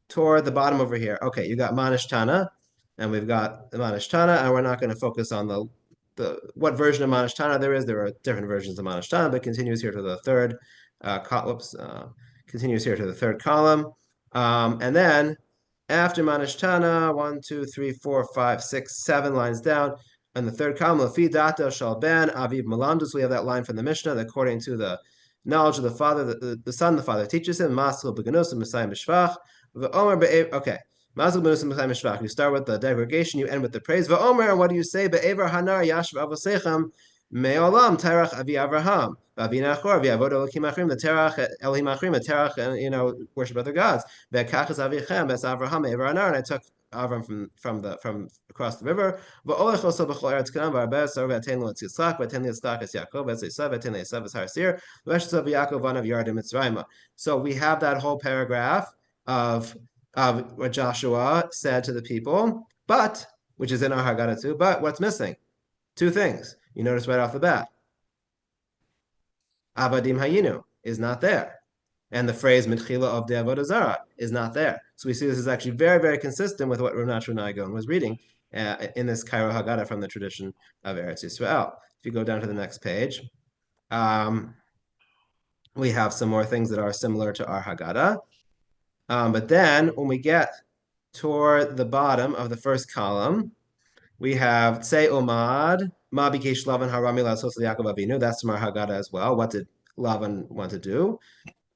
toward the bottom over here. Okay, you got Manish Tana, and we've got the Manish Tana, and we're not going to focus on the what version of Manish Tana there is. There are different versions of Manish Tana, but continues here to the third continues here to the third column. And then after Manish Tana, 1, 2, 3, 4, 5, 6, 7 lines down, and the third column, Lafi Data Shal Ben Aviv Malamdus. We have that line from the Mishnah that according to the knowledge of the father, the son, the father teaches him, Masil Beganus, Messiah Mishvach. Okay. You start with the degradation, you end with the praise. Va'omer, and what do you say? Be'ever hanar yashv avosechem me'olam terach avi Avraham. V'avi nachor v'yavod elokim achrim, the terach elohim achrim, the terach, worship other gods. Ve'kachas avichem es Avraham me'ever hanar, and I took Avram from across the river. Va'olech also b'chol eretz kanaan v'arbeh sar v'aten lo tzyitzchak v'aten li'yitzchak es Yaakov v'esav v'aten li'esav es har seir v'eshav Yaakov vanav yardim Mitzrayim. So we have that whole paragraph of what Joshua said to the people, but, which is in our Haggadah too, but what's missing? Two things. You notice right off the bat. Avadim Hayinu is not there. And the phrase Mitchila of the Avodah Zarah is not there. So we see this is actually very, very consistent with what Rav Nachman Naigon was reading in this Cairo Haggadah from the tradition of Eretz Yisrael. If you go down to the next page, we have some more things that are similar to our Haggadah. But then when we get toward the bottom of the first column, we have Tzei Omad, Ma Bikesh Lavan Harami Lasos Yaakov Avinu. That's from our Haggadah as well. What did Lavan want to do?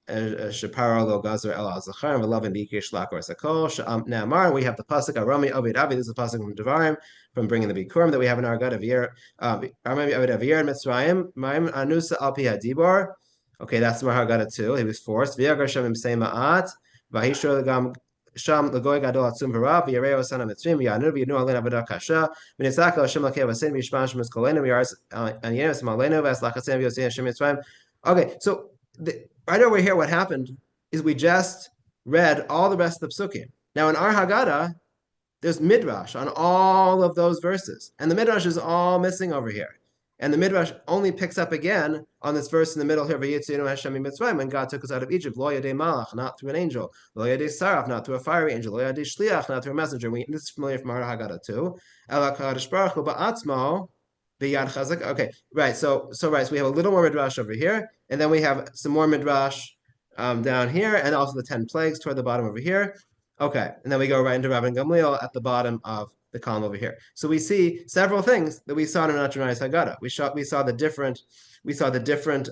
Shaparo Lo Gazer El Azachar, and Lavan Bikesh Lakor Sakol. Ne'amar, we have the pasuk Arami Ovid Avi. This is the pasuk from Devarim, from bringing the Bikurim that we have in our Haggadah of Yer. Arami Ovid Avir and Mitzrayim, Maim Anusa Al Pi Hadibor. Okay, that's from our Haggadah too. He was forced. V'yagar Shavim Seima'at. Vahishro Gam Sham Lagoy Gadol Atzum V'Rav V'Yareo Sana Mitzrim V'Yanu V'Yanu Alena Avodah Kasha V'Nitzaka Hashem Lakei V'Asin V'Yishman Shem Eskolenu V'Yaris Anyenem Esem Alenu V'Aslachasem V'Yosei Hashem Mitzrayim. Okay, so right over here, what happened is we just read all the rest of the psukim. Now in our Haggadah, there's midrash on all of those verses, and the midrash is all missing over here. And the Midrash only picks up again on this verse in the middle here, V'yitzinu Hashem Mitzrayim, when God took us out of Egypt, Lo Yadei Malach, not through an angel, Lo Yadei Saraf, not through a fiery angel, Lo Yadei Shliach, not through a messenger. This is familiar from our Haggadah too. Ela Kadosh Baruch Hu Ba'atzmo, B'yad Chazak. Okay, right. So we have a little more Midrash over here, and then we have some more Midrash down here, and also the 10 plagues toward the bottom over here. Okay, and then we go right into Rabban Gamliel at the bottom of the column over here. So we see several things that we saw in Nachman's Haggadah. We saw the different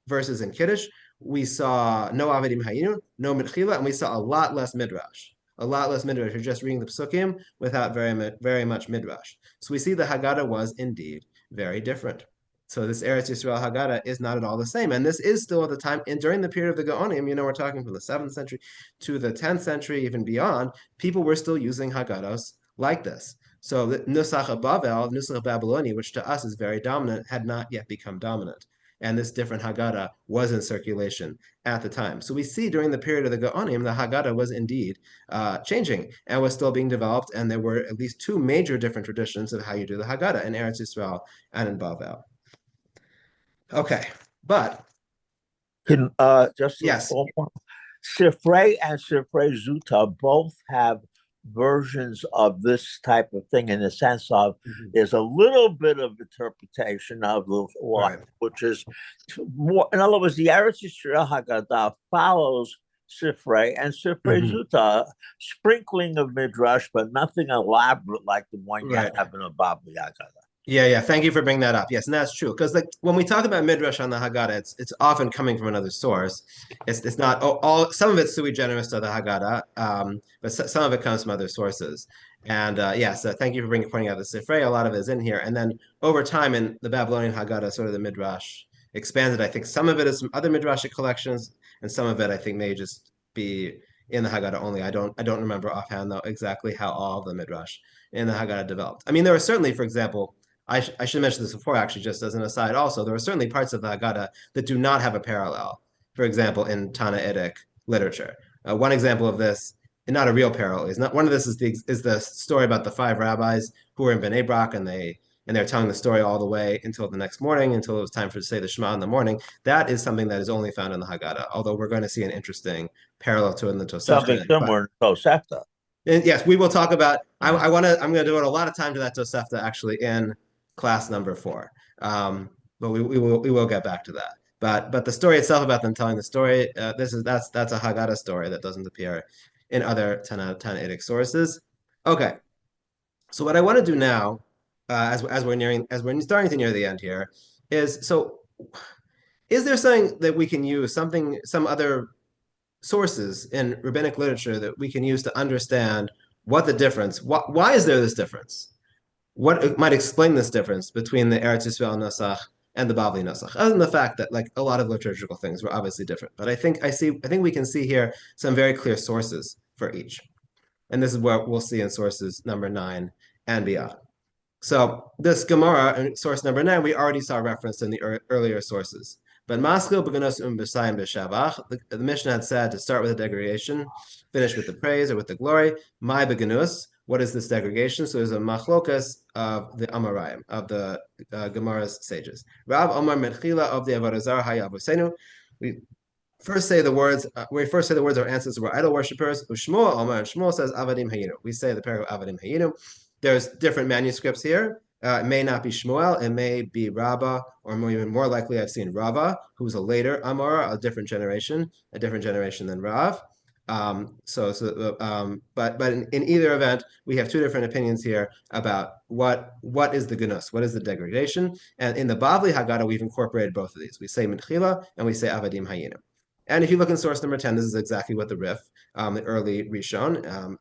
verses in Kiddush. We saw no Avadim Hayinu, no Mitchila, and we saw a lot less Midrash. A lot less Midrash. You're just reading the Psukim without very much Midrash. So we see the Haggadah was indeed very different. So this Eretz Yisrael Haggadah is not at all the same. And this is still at the time, and during the period of the Gaonim, we're talking from the 7th century to the 10th century, even beyond, people were still using Haggadahs like this. So the Nusach of Bavel, Nusach of Babyloni, which to us is very dominant, had not yet become dominant. And this different Haggadah was in circulation at the time. So we see during the period of the Gaonim, the Haggadah was indeed changing and was still being developed. And there were at least two major different traditions of how you do the Haggadah in Eretz Yisrael and in Bavel. Okay, but just yes, Sifrei and Sifrei Zuta both have versions of this type of thing in the sense of there's a little bit of interpretation of the law, right, which is more. In other words, the Eretz Yisrael Haggadah follows Sifrei and Sifrei Zuta, sprinkling of midrash, but nothing elaborate like the one you have in the Babli Haggadah. Yeah. Thank you for bringing that up. Yes, and that's true. Because when we talk about midrash on the Haggadah, it's often coming from another source. It's not all. Some of it's sui generis to the Haggadah, but some of it comes from other sources. And so thank you for pointing out the Sifrei. A lot of it is in here. And then over time in the Babylonian Haggadah, sort of the midrash expanded. I think some of it is from other midrashic collections, and some of it I think may just be in the Haggadah only. I don't remember offhand though exactly how all of the midrash in the Haggadah developed. I mean, there were certainly, for example, I should mention this before, actually, just as an aside. Also, there were certainly parts of the Haggadah that do not have a parallel. For example, in Tannaitic literature, one example of this, and not a real parallel, is not one of this is the story about the 5 rabbis who were in Bnei Brak, and they're telling the story all the way until the next morning, until it was time for to say the Shema in the morning. That is something that is only found in the Haggadah, although we're going to see an interesting parallel to it in the Tosefta. Something similar in Tosefta. And yes, we will talk about. I'm going to devote a lot of time to that Tosefta actually in class number 4. But we will get back to that. But the story itself about them telling the story, that's a Haggadah story that doesn't appear in other Tannaitic sources. Okay, so what I want to do now, as we're starting to near the end here, is there something that we can use, some other sources in rabbinic literature that we can use to understand what the difference, why is there this difference? What might explain this difference between the Eretz Yisrael Nusach and the Bavli Nusach, other than the fact that like a lot of liturgical things were obviously different. But I think we can see here some very clear sources for each. And this is what we'll see in sources number 9 and beyond. So this Gemara in source number 9, we already saw reference in the earlier sources. But Maskil Beganos B'Sayim B'Shavach, the Mishnah had said to start with the degradation, finish with the praise or with the glory. My Beganus, what is this degradation? So there's a machlokas of the Amarayim, of the Gemara's sages. Rav Omar Mechila of the Avodah Zarah Hayavosenu. We first say the words. Our ancestors were idol worshippers. Ushmuel Omar, and Shmuel says Avadim Hayinu. We say the paragraph Avadim Hayinu. There's different manuscripts here. It may not be Shmuel, it may be Rabbah, or even more likely, I've seen Rava, who's a later Amora, a different generation than Rav. But in either event, we have two different opinions here about what is the Gunus, what is the degradation. And in the Bavli Haggadah, we've incorporated both of these. We say Minchila and we say Avadim Hayinu. And if you look in source number 10, this is exactly what the Rif, the early Rishon,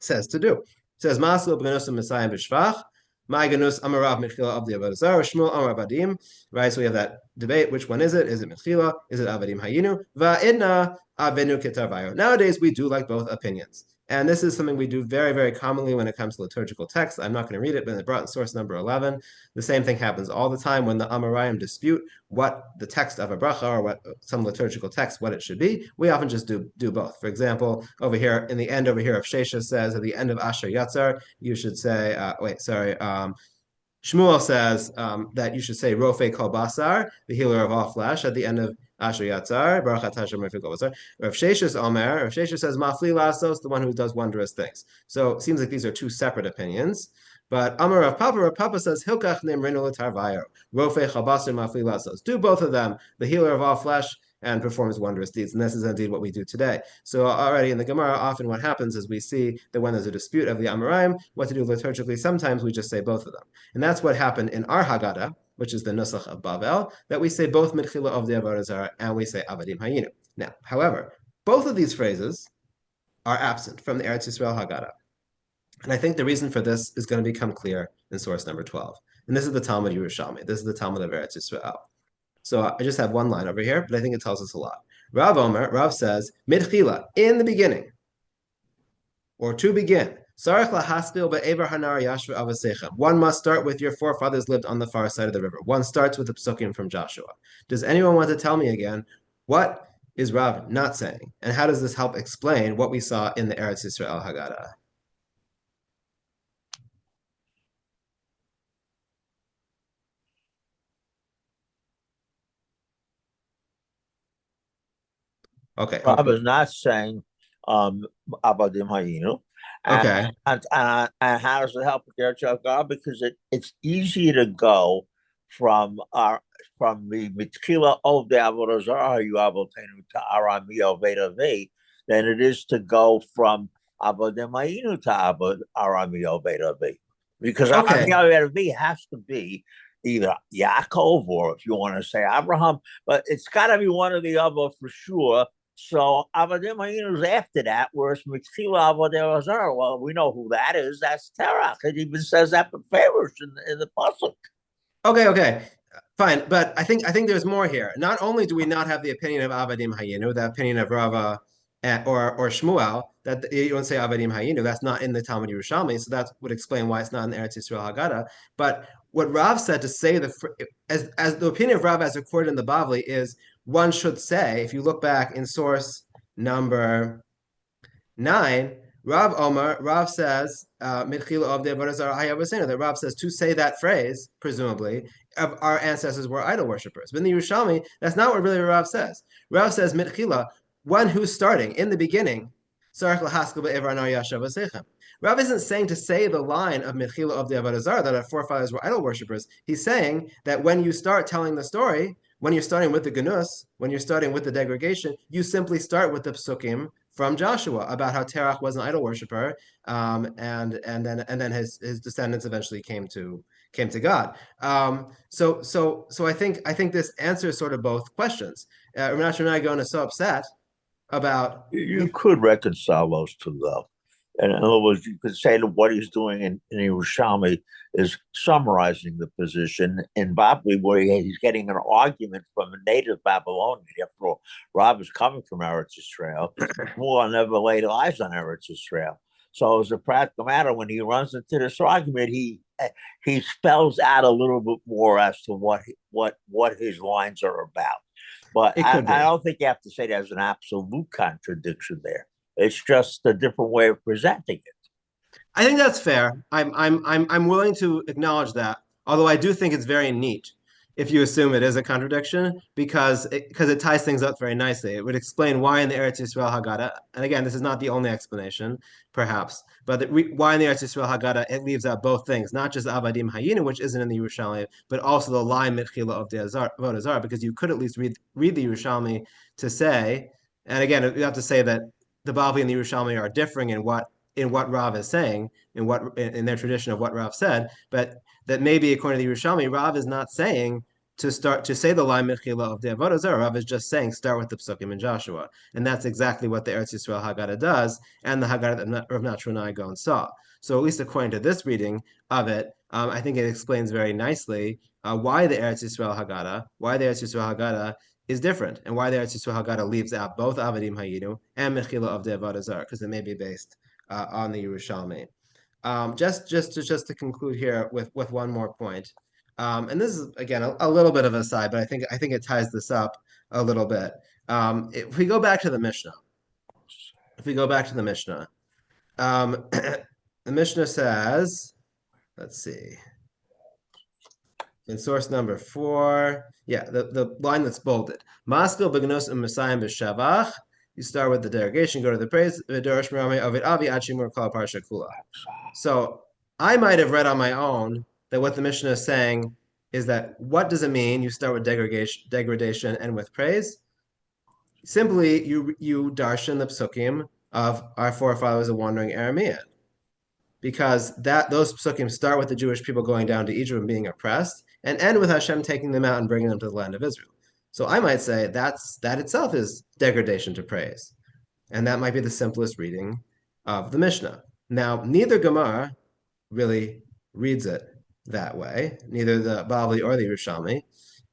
says to do. It says Maslo B'Ganus Messiah B'Shvach. My Ganus Amarav Mechila of the Avodah Zarah, Shmuel Amar Avadim. Right, so we have that debate. Which one is it? Is it Mechila? Is it Avadim Hayinu? Va'idna Avenu Ketarvayo. Nowadays, we do like both opinions. And this is something we do very, very commonly when it comes to liturgical texts. I'm not going to read it, but it's brought in source number 11. The same thing happens all the time when the Amarayim dispute what the text of a bracha or what some liturgical text, what it should be. We often just do both. For example, over here, in the end over here of Shesha says, at the end of Asher Yatzar, you should say, Shmuel says that you should say Rofe Kol Basar, the healer of all flesh, at the end of Asher Yatzar, Baruch Atah Hashem Rofe Kol Basar. Rav Sheshes Omer, Rav Sheshes says Mafli Lasos, the one who does wondrous things. So it seems like these are two separate opinions. But Amar Rav Papa says Hilkach Nimrinu L'Tarvayo, Rofe Kol Basar Mafli Lasos. Do both of them, the healer of all flesh and performs wondrous deeds. And this is indeed what we do today. So already in the Gemara, often what happens is we see that when there's a dispute of the Amoraim, what to do liturgically, sometimes we just say both of them. And that's what happened in our Haggadah, which is the Nusach of Bavel, that we say both Mitchila of the Avodah Zarah and we say Avadim Hayinu. Now, however, both of these phrases are absent from the Eretz Yisrael Haggadah. And I think the reason for this is going to become clear in source number 12. And this is the Talmud Yerushalmi. This is the Talmud of Eretz Yisrael. So I just have one line over here, but I think it tells us a lot. Rav says, Midchila, in the beginning, or to begin, one must start with your forefathers lived on the far side of the river. One starts with the psukim from Joshua. Does anyone want to tell me again, what is Rav not saying? And how does this help explain what we saw in the Eretz Yisrael Haggadah? Okay. I was not saying Abadim Hayinu. Okay. And how does it help with their God? Because it's easier to go from the Mitchila of the Avodah Zarah Yuavotenu to Arami Oveda Ve than it is to go from Abadim Hayinu to Arami Oveda Ve. Because Arami Oveda Ve has to be either Yaakov or if you want to say Abraham, but it's got to be one or the other for sure. So Avadim Hayinu is after that, whereas Mitchila Avodah Zarah, well, we know who that is. That's Terach. It even says that Beferish in the pasuk. Okay, fine. But I think there's more here. Not only do we not have the opinion of Avadim Hayinu, the opinion of Rava or Shmuel, that you don't say Avadim Hayinu. That's not in the Talmud Yerushalmi, so that would explain why it's not in the Eretz Yisrael Haggadah. But what Rav said to say as the opinion of Rav as recorded in the Bavli is one should say, if you look back in source number 9, Rav says, that Rav says to say that phrase, presumably, of our ancestors were idol worshippers. But in the Yerushalmi, that's not what really Rav says. Rav says, Mitchila, one who's starting in the beginning. Rav isn't saying to say the line of Mitchila of the Avodah Zarah that our forefathers were idol worshippers. He's saying that when you start telling the story, when you're starting with the Ganus, when you're starting with the degradation, you simply start with the psukim from Joshua about how Terach was an idol worshiper, and then his descendants eventually came to God. So I think this answers sort of both questions. Rav and I going so upset about you could reconcile those two though. And in other words, you could say that what he's doing in Yerushalmi is summarizing the position in Babli, where he's getting an argument from a native Babylonian. After all, Rob is coming from Eretz Israel. Shmuel never laid eyes on Eretz Israel. So as a practical matter, when he runs into this argument, he spells out a little bit more as to what his lines are about. But I don't think you have to say there's an absolute contradiction there. It's just a different way of presenting it. I think that's fair. I'm willing to acknowledge that. Although I do think it's very neat if you assume it is a contradiction because it ties things up very nicely. It would explain why in the Eretz Yisrael Haggadah, and again, this is not the only explanation, perhaps, but why in the Eretz Yisrael Haggadah it leaves out both things, not just Avadim Hayinu, which isn't in the Yerushalmi, but also the line Mitchila of the Avodah Zarah, because you could at least read the Yerushalmi to say, and again, you have to say that the Bavli and the Yerushalmi are differing in what Rav is saying, in their tradition of what Rav said, but that maybe according to the Yerushalmi, Rav is not saying to say the line Mechila of the Avodah Zarah. Rav is just saying start with the Psukim in Joshua, and that's exactly what the Eretz Yisrael Haggadah does, and the Haggadah that Rav Nachman and I go and saw. So at least according to this reading of it, I think it explains very nicely why the Eretz Yisrael Haggadah is different, and why the Eretz Yisrael Haggadah leaves out both Avadim Hayinu and Mechila of the Avodah Zarah, because it may be based on the Yerushalmi. Just to conclude here with one more point, and this is again a little bit of a side, but I think it ties this up a little bit. If we go back to the Mishnah, the Mishnah says, let's see, in source number 4, the line that's bolded, Maskil b'gnos u'masayim b'shavach. You start with the derogation, go to the praise. So I might have read on my own that what the Mishnah is saying is that what does it mean? You start with degradation and with praise. Simply, you darshan the psukim of our forefathers, a wandering Aramean, because those psukim start with the Jewish people going down to Egypt and being oppressed, and end with Hashem taking them out and bringing them to the land of Israel. So I might say that itself is degradation to praise. And that might be the simplest reading of the Mishnah. Now, neither Gemara really reads it that way, neither the Bavli or the Yerushalmi.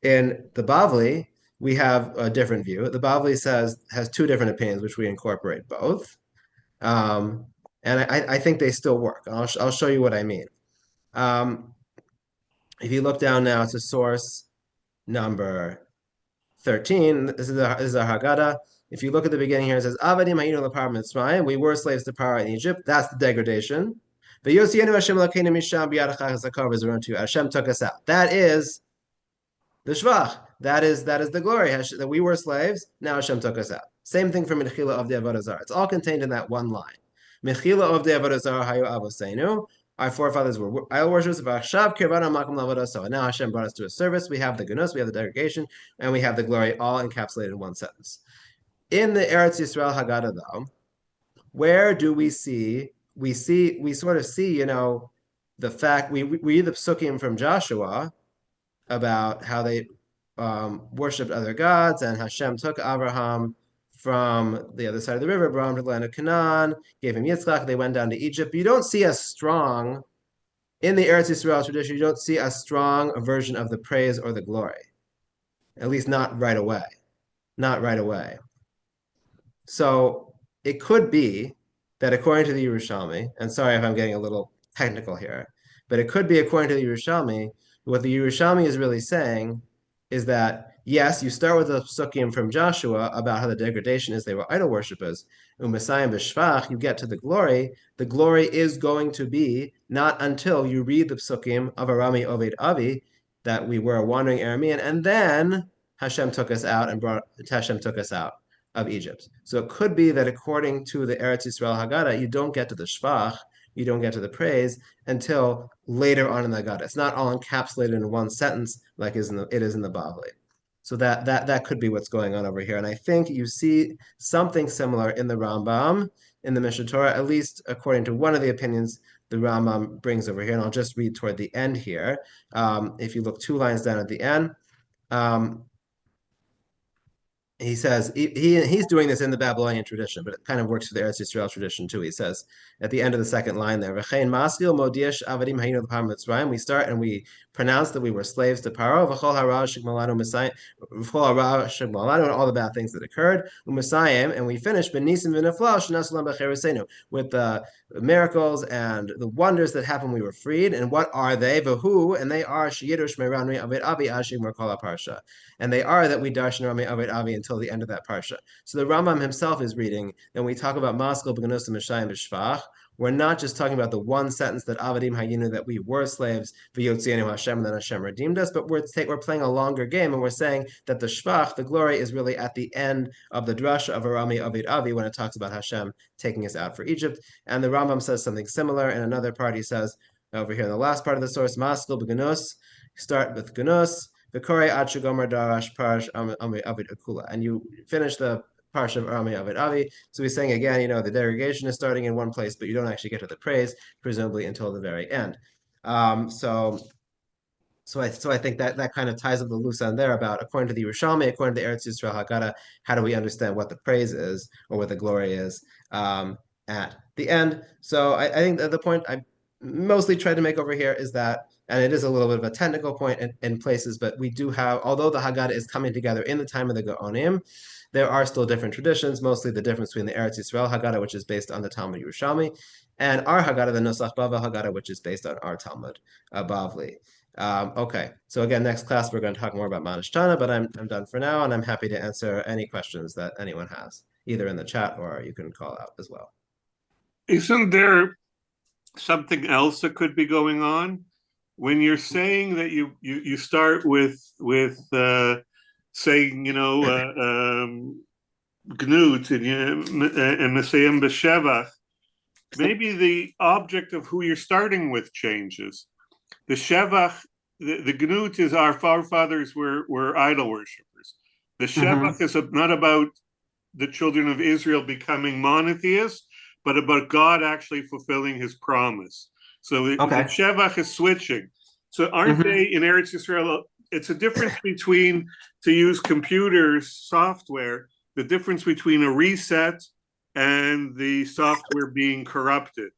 In the Bavli, we have a different view. The Bavli has two different opinions, which we incorporate both. And I think they still work. I'll show you what I mean. If you look down now to source number 13, this is our Haggadah. If you look at the beginning here, it says, Avadim hayinu lepar mitzrayim. We were slaves to Paro in Egypt. That's the degradation. But Yosienu Hashem Elokeinu misham b'yad hachazakar v'zuruntu. Hashem took us out. That is the shvach. That is the glory. That we were slaves. Now Hashem took us out. Same thing for Mechila of the Avodah Zarah. It's all contained in that one line. Mechila of the Avodah Zarah hayu avoseinu. Our forefathers were idol worshippers. And now Hashem brought us to a service. We have the gunus, we have the degradation, and we have the glory, all encapsulated in one sentence. In the Eretz Yisrael Haggadah, though, where do we see? We sort of see, the fact we read the psukim from Joshua about how they worshipped other gods, and Hashem took Abraham from the other side of the river, brought him to the land of Canaan, gave him Yitzchak, they went down to Egypt. But you don't see in the Eretz Yisrael tradition, you don't see a strong version of the praise or the glory. At least not right away. Not right away. So it could be that according to the Yerushalmi, and sorry if I'm getting a little technical here, but it could be according to the Yerushalmi, what the Yerushalmi is really saying is that yes, you start with the psukim from Joshua about how the degradation is they were idol worshippers. U'Mesayim b'shvach, you get to the glory. The glory is going to be not until you read the psukim of Arami Oved Avi that we were a wandering Aramean, and then Hashem took us out and brought Hashem took us out of Egypt. So it could be that according to the Eretz Yisrael Haggadah, you don't get to the shvach, you don't get to the praise until later on in the Haggadah. It's not all encapsulated in one sentence like it is in the Bavli. So that could be what's going on over here. And I think you see something similar in the Rambam, in the Mishnah Torah, at least according to one of the opinions the Rambam brings over here. And I'll just read toward the end here. If you look 2 lines down at the end, he says he's doing this in the Babylonian tradition, but it kind of works for the Eretz Yisrael tradition too. He says at the end of the second line there, "V'chein maskil modish avadim hayinu l'par Mitzrayim." We start and we pronounce that we were slaves to Paro. V'chol hara shigmalanu Messiah, v'chol hara shigmalanu, and all the bad things that occurred. U'Messiah, and we finish b'nisim v'nefla shenasulam b'cheresenu, with the miracles and the wonders that happened. We were freed, and what are they? V'hu, and they are sheyidush meranri avid abi ashig merkala parsha. And they are that we darshan Rami Avid Avi until the end of that parsha. So the Rambam himself is reading, and we talk about Maskil B'Ganus Mishayim B'Shvach. We're not just talking about the one sentence that Avadim Hayinu, that we were slaves, V'Yotzienu Hashem, and then Hashem redeemed us, but we're playing a longer game, and we're saying that the Shvach, the glory, is really at the end of the drasha of Arami Avid Avi when it talks about Hashem taking us out for Egypt. And the Rambam says something similar. In another part, he says, over here in the last part of the source, Maskil B'Ganus, start with Ganus, the Kore Achu Gomer Darash Parash Ami Avid Akula, and you finish the Parsha of Ami Avid Avi. So he's saying again, the derogation is starting in one place, but you don't actually get to the praise, presumably until the very end. So I think that kind of ties up the loose end there about, according to the Yerushalmi, according to the Eretz Yisrael Haggadah, how do we understand what the praise is or what the glory is at the end? So I think that the point I mostly tried to make over here is that, and it is a little bit of a technical point in places, but we do have, although the Haggadah is coming together in the time of the Gaonim, there are still different traditions, mostly the difference between the Eretz Yisrael Haggadah, which is based on the Talmud Yerushalmi, and our Haggadah, the Nusach Bava Haggadah, which is based on our Talmud Bavli. Okay, so again, next class we're going to talk more about Manishtana, but I'm done for now, and I'm happy to answer any questions that anyone has, either in the chat or you can call out as well. Isn't there something else that could be going on when you're saying that you start with saying Gnut and Mesayim B'Shevach? Maybe the object of who you're starting with changes. The Shevach, the Gnut is our forefathers were idol worshippers. The Shevach is not about the children of Israel becoming monotheists, but about God actually fulfilling his promise. So the Shevach is switching. So aren't they in Eretz Yisrael? It's a difference between, to use computers software, the difference between a reset and the software being corrupted.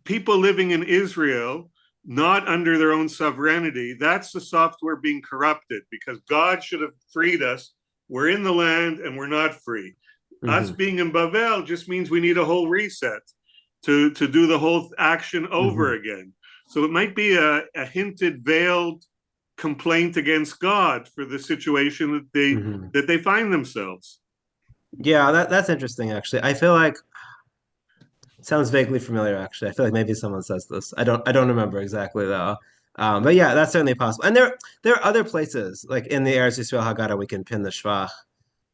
People living in Israel, not under their own sovereignty, that's the software being corrupted, because God should have freed us. We're in the land and we're not free. Us being in Bavel just means we need a whole reset to do the whole action over again. So it might be a hinted, veiled complaint against God for the situation that they find themselves. Yeah, that's interesting, actually. I feel like it sounds vaguely familiar, actually. I feel like maybe someone says this. I don't remember exactly though. But yeah, that's certainly possible. And there are other places, like in the Eretz Yisrael Haggadah, we can pin the Shvach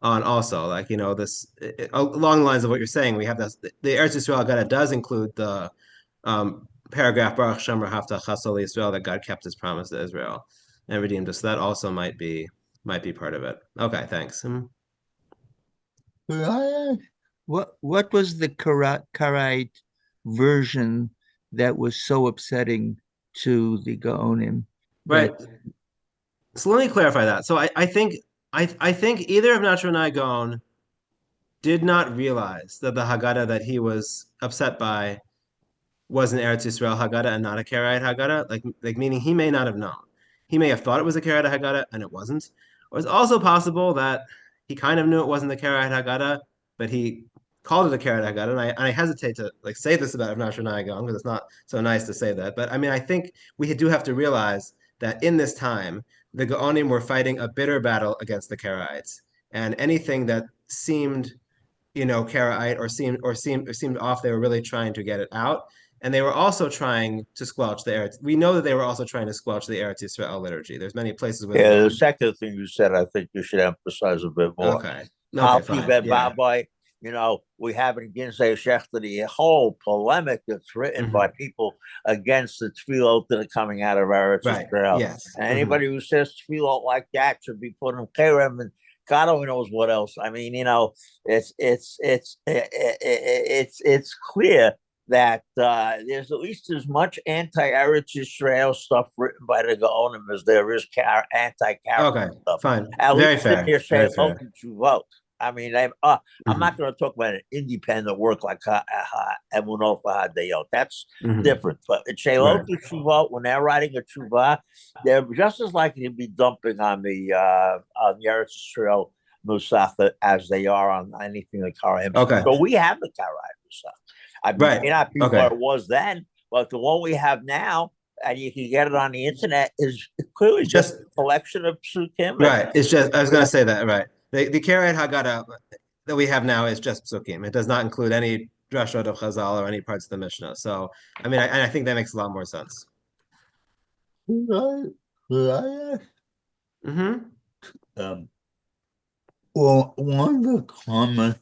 on also, like, this along the lines of what you're saying. We have this, the Eretz Yisrael Haggadah does include the paragraph Baruch Shem Rahavta Chasol Yisrael, that God kept his promise to Israel and redeemed us. So that also might be part of it. Okay, thanks. What was the Karaite version that was so upsetting to the Gaonim? Right. So let me clarify that. So I think either of Nachman and Gaon did not realize that the Haggadah that he was upset by was an Eretz Yisrael Haggadah and not a Karaite Haggadah. Like meaning he may not have known. He may have thought it was a Karaite Haggadah and it wasn't. Or it's also possible that he kind of knew it wasn't the Karaite Haggadah, but he called it a Karaite Haggadah, and I hesitate to like say this about Rav Nosson Gaon because it's not so nice to say that. But I mean, I think we do have to realize that in this time, the Gaonim were fighting a bitter battle against the Karaites, and anything that seemed, Karaite or seemed off, they were really trying to get it out. And they were also trying to squelch the Eretz. We know that they were also trying to squelch the Eretz Yisrael liturgy. There's many places where Yeah, the second thing you said, I think you should emphasize a bit more. Okay. How Okay, fine. Yeah. we have in Ginsei Shechter the whole polemic that's written by people against the tefillot that are coming out of Eretz Right. Yisrael. Yes. And anybody who says tefillot like that should be put in kerem, and God only knows what else. I mean, it's clear that there's at least as much anti-Eretz Yisrael stuff written by the Gaonim as there is anti-Karaite Okay, stuff. fine. At Very least fair. in your Very say, fair. vote. I mean, I'm not going to talk about an independent work like Emunot V'Hadayot. That's different. But in Shalot Shuvot, when they're writing a Shuvah, they're just as likely to be dumping on the Eretz Yisrael Musaf as they are on anything like Karaim. Okay. So we have the Karaim Musaf. I mean, Right. may not be Okay. what it was then, but the one we have now, and you can get it on the internet, is clearly just a collection of psukim. Right. It's just, I was going to say that, right. The Karaite Haggadah that we have now is just psukim. It does not include any drashot of Chazal or any parts of the Mishnah. So, I mean, I think that makes a lot more sense. Could I ask? Well, one of the comments,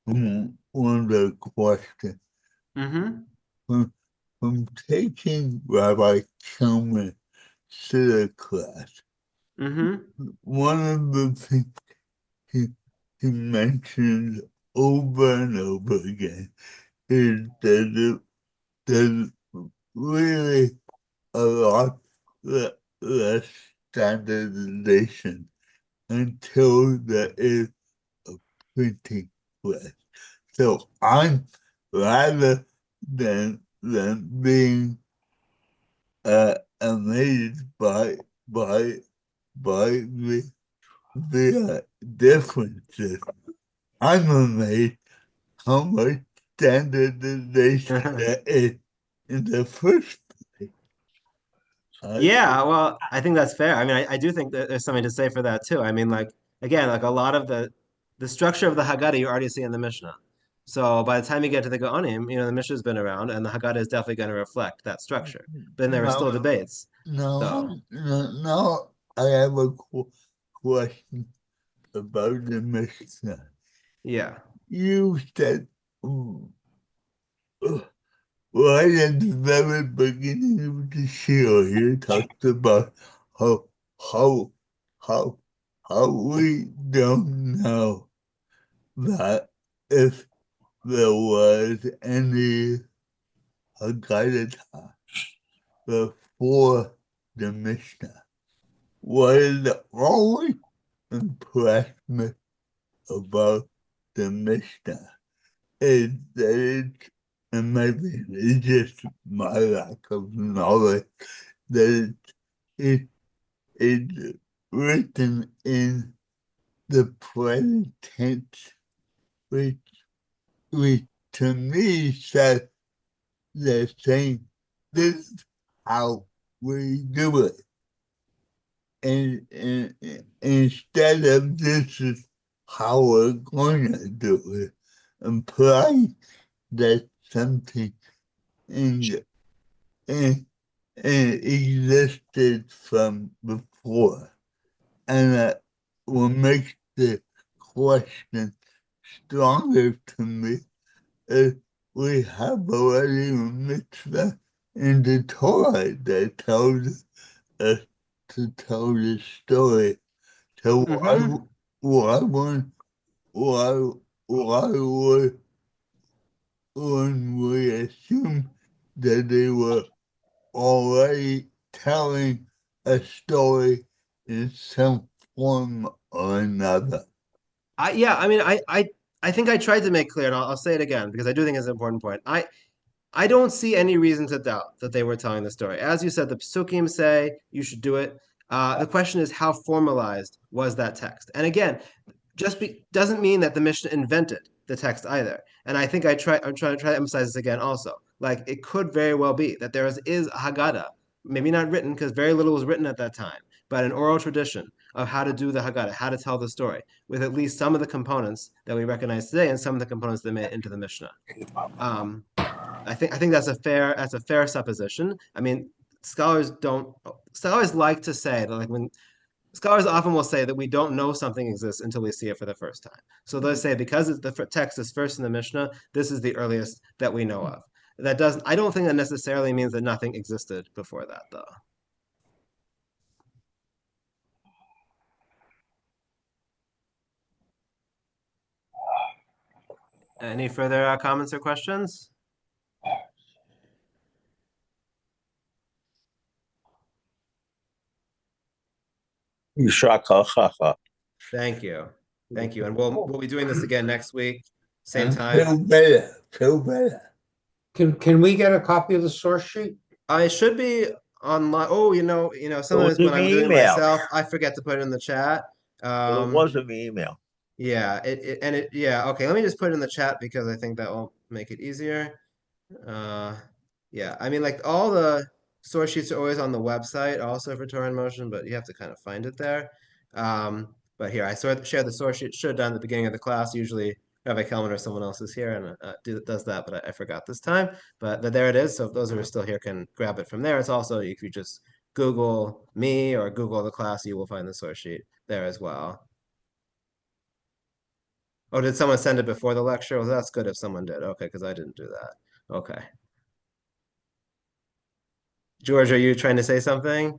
one of the questions, from taking Rabbi Kilman to the class, one of the things he mentions over and over again is that there's really a lot less standardization until there is a printing press. So I'm rather than being amazed by the differences, I'm amazed how much standardization there is in the first place. Yeah, well, I think that's fair. I mean, I do think that there's something to say for that too. I mean, like again, like a lot of the structure of the Haggadah you already see in the Mishnah. So by the time you get to the Gaonim, the Mishnah's been around, and the Haggadah is definitely going to reflect that structure. But then there are still debates. No, I have a question about the Mishnah. Yeah. You said right at the very beginning of the show, you talked about how we don't know that if there was any Haggadah before the Mishnah. What is always impressed me about the Mishnah is that and maybe it's just my lack of knowledge, that it's written in the present tense, which to me says the same, this is how we do it. And instead of this is how we're going to do it, implying that something existed from before. And what makes the question stronger to me is we have already a mitzvah in the Torah that tells us to tell the story. So why would we assume that they were already telling a story in some form or another? I think I tried to make clear, and I'll say it again because I do think it's an important point. I don't see any reason to doubt that they were telling the story. As you said, the psukim say you should do it. The question is, how formalized was that text? And again, doesn't mean that the Mishnah invented the text either. And I think I'm trying to emphasize this again also. Like it could very well be that there is a Haggadah, maybe not written because very little was written at that time, but an oral tradition of how to do the Haggadah, how to tell the story, with at least some of the components that we recognize today and some of the components that made it into the Mishnah. I think that's a fair supposition. I mean, scholars like to say that like when scholars often will say that we don't know something exists until we see it for the first time. So they'll say because the text is first in the Mishnah, this is the earliest that we know of. I don't think that necessarily means that nothing existed before that, though. Any further comments or questions? Thank you. Thank you. And we'll be doing this again next week, same time. Feel better. Can we get a copy of the source sheet? I should be online. Oh, sometimes when I'm doing it myself, I forget to put it in the chat. Well, it was an email. Yeah, yeah, okay. Let me just put it in the chat because I think that will make it easier. Yeah, I mean, like all the source sheets are always on the website also for Torah in Motion, but you have to kind of find it there. But here, I share the source sheet, should have done at the beginning of the class. Usually Rabbi Kelman or someone else is here and does that, but I forgot this time. But there it is. So if those who are still here can grab it from there. It's also, if you just Google me or Google the class, you will find the source sheet there as well. Oh, did someone send it before the lecture? Well, that's good if someone did. Okay, because I didn't do that. Okay. George, are you trying to say something?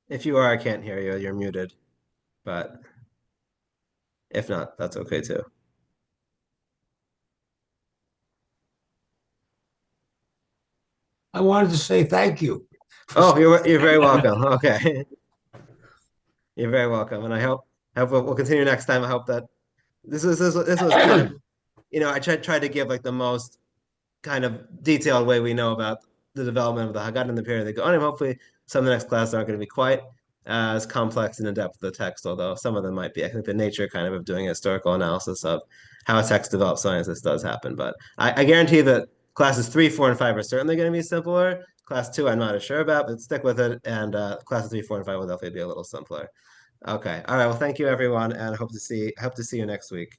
If you are, I can't hear you. You're muted. But if not, that's okay too. I wanted to say thank you. Oh, you're very welcome. Okay. You're very welcome. And I hope we'll continue next time. I hope that this was kind of, I tried to give like the most kind of detailed way we know about the development of the Haggadah and the period they go on. And hopefully some of the next classes aren't going to be quite as complex and in-depth the text, although some of them might be. I think the nature kind of doing a historical analysis of how a text develops science, this does happen. But I guarantee that classes 3, 4, and 5 are certainly going to be simpler. Class 2, I'm not as sure about, but stick with it. And classes 3, 4, and 5 will definitely be a little simpler. Okay. All right. Well, thank you everyone, and hope to see you next week.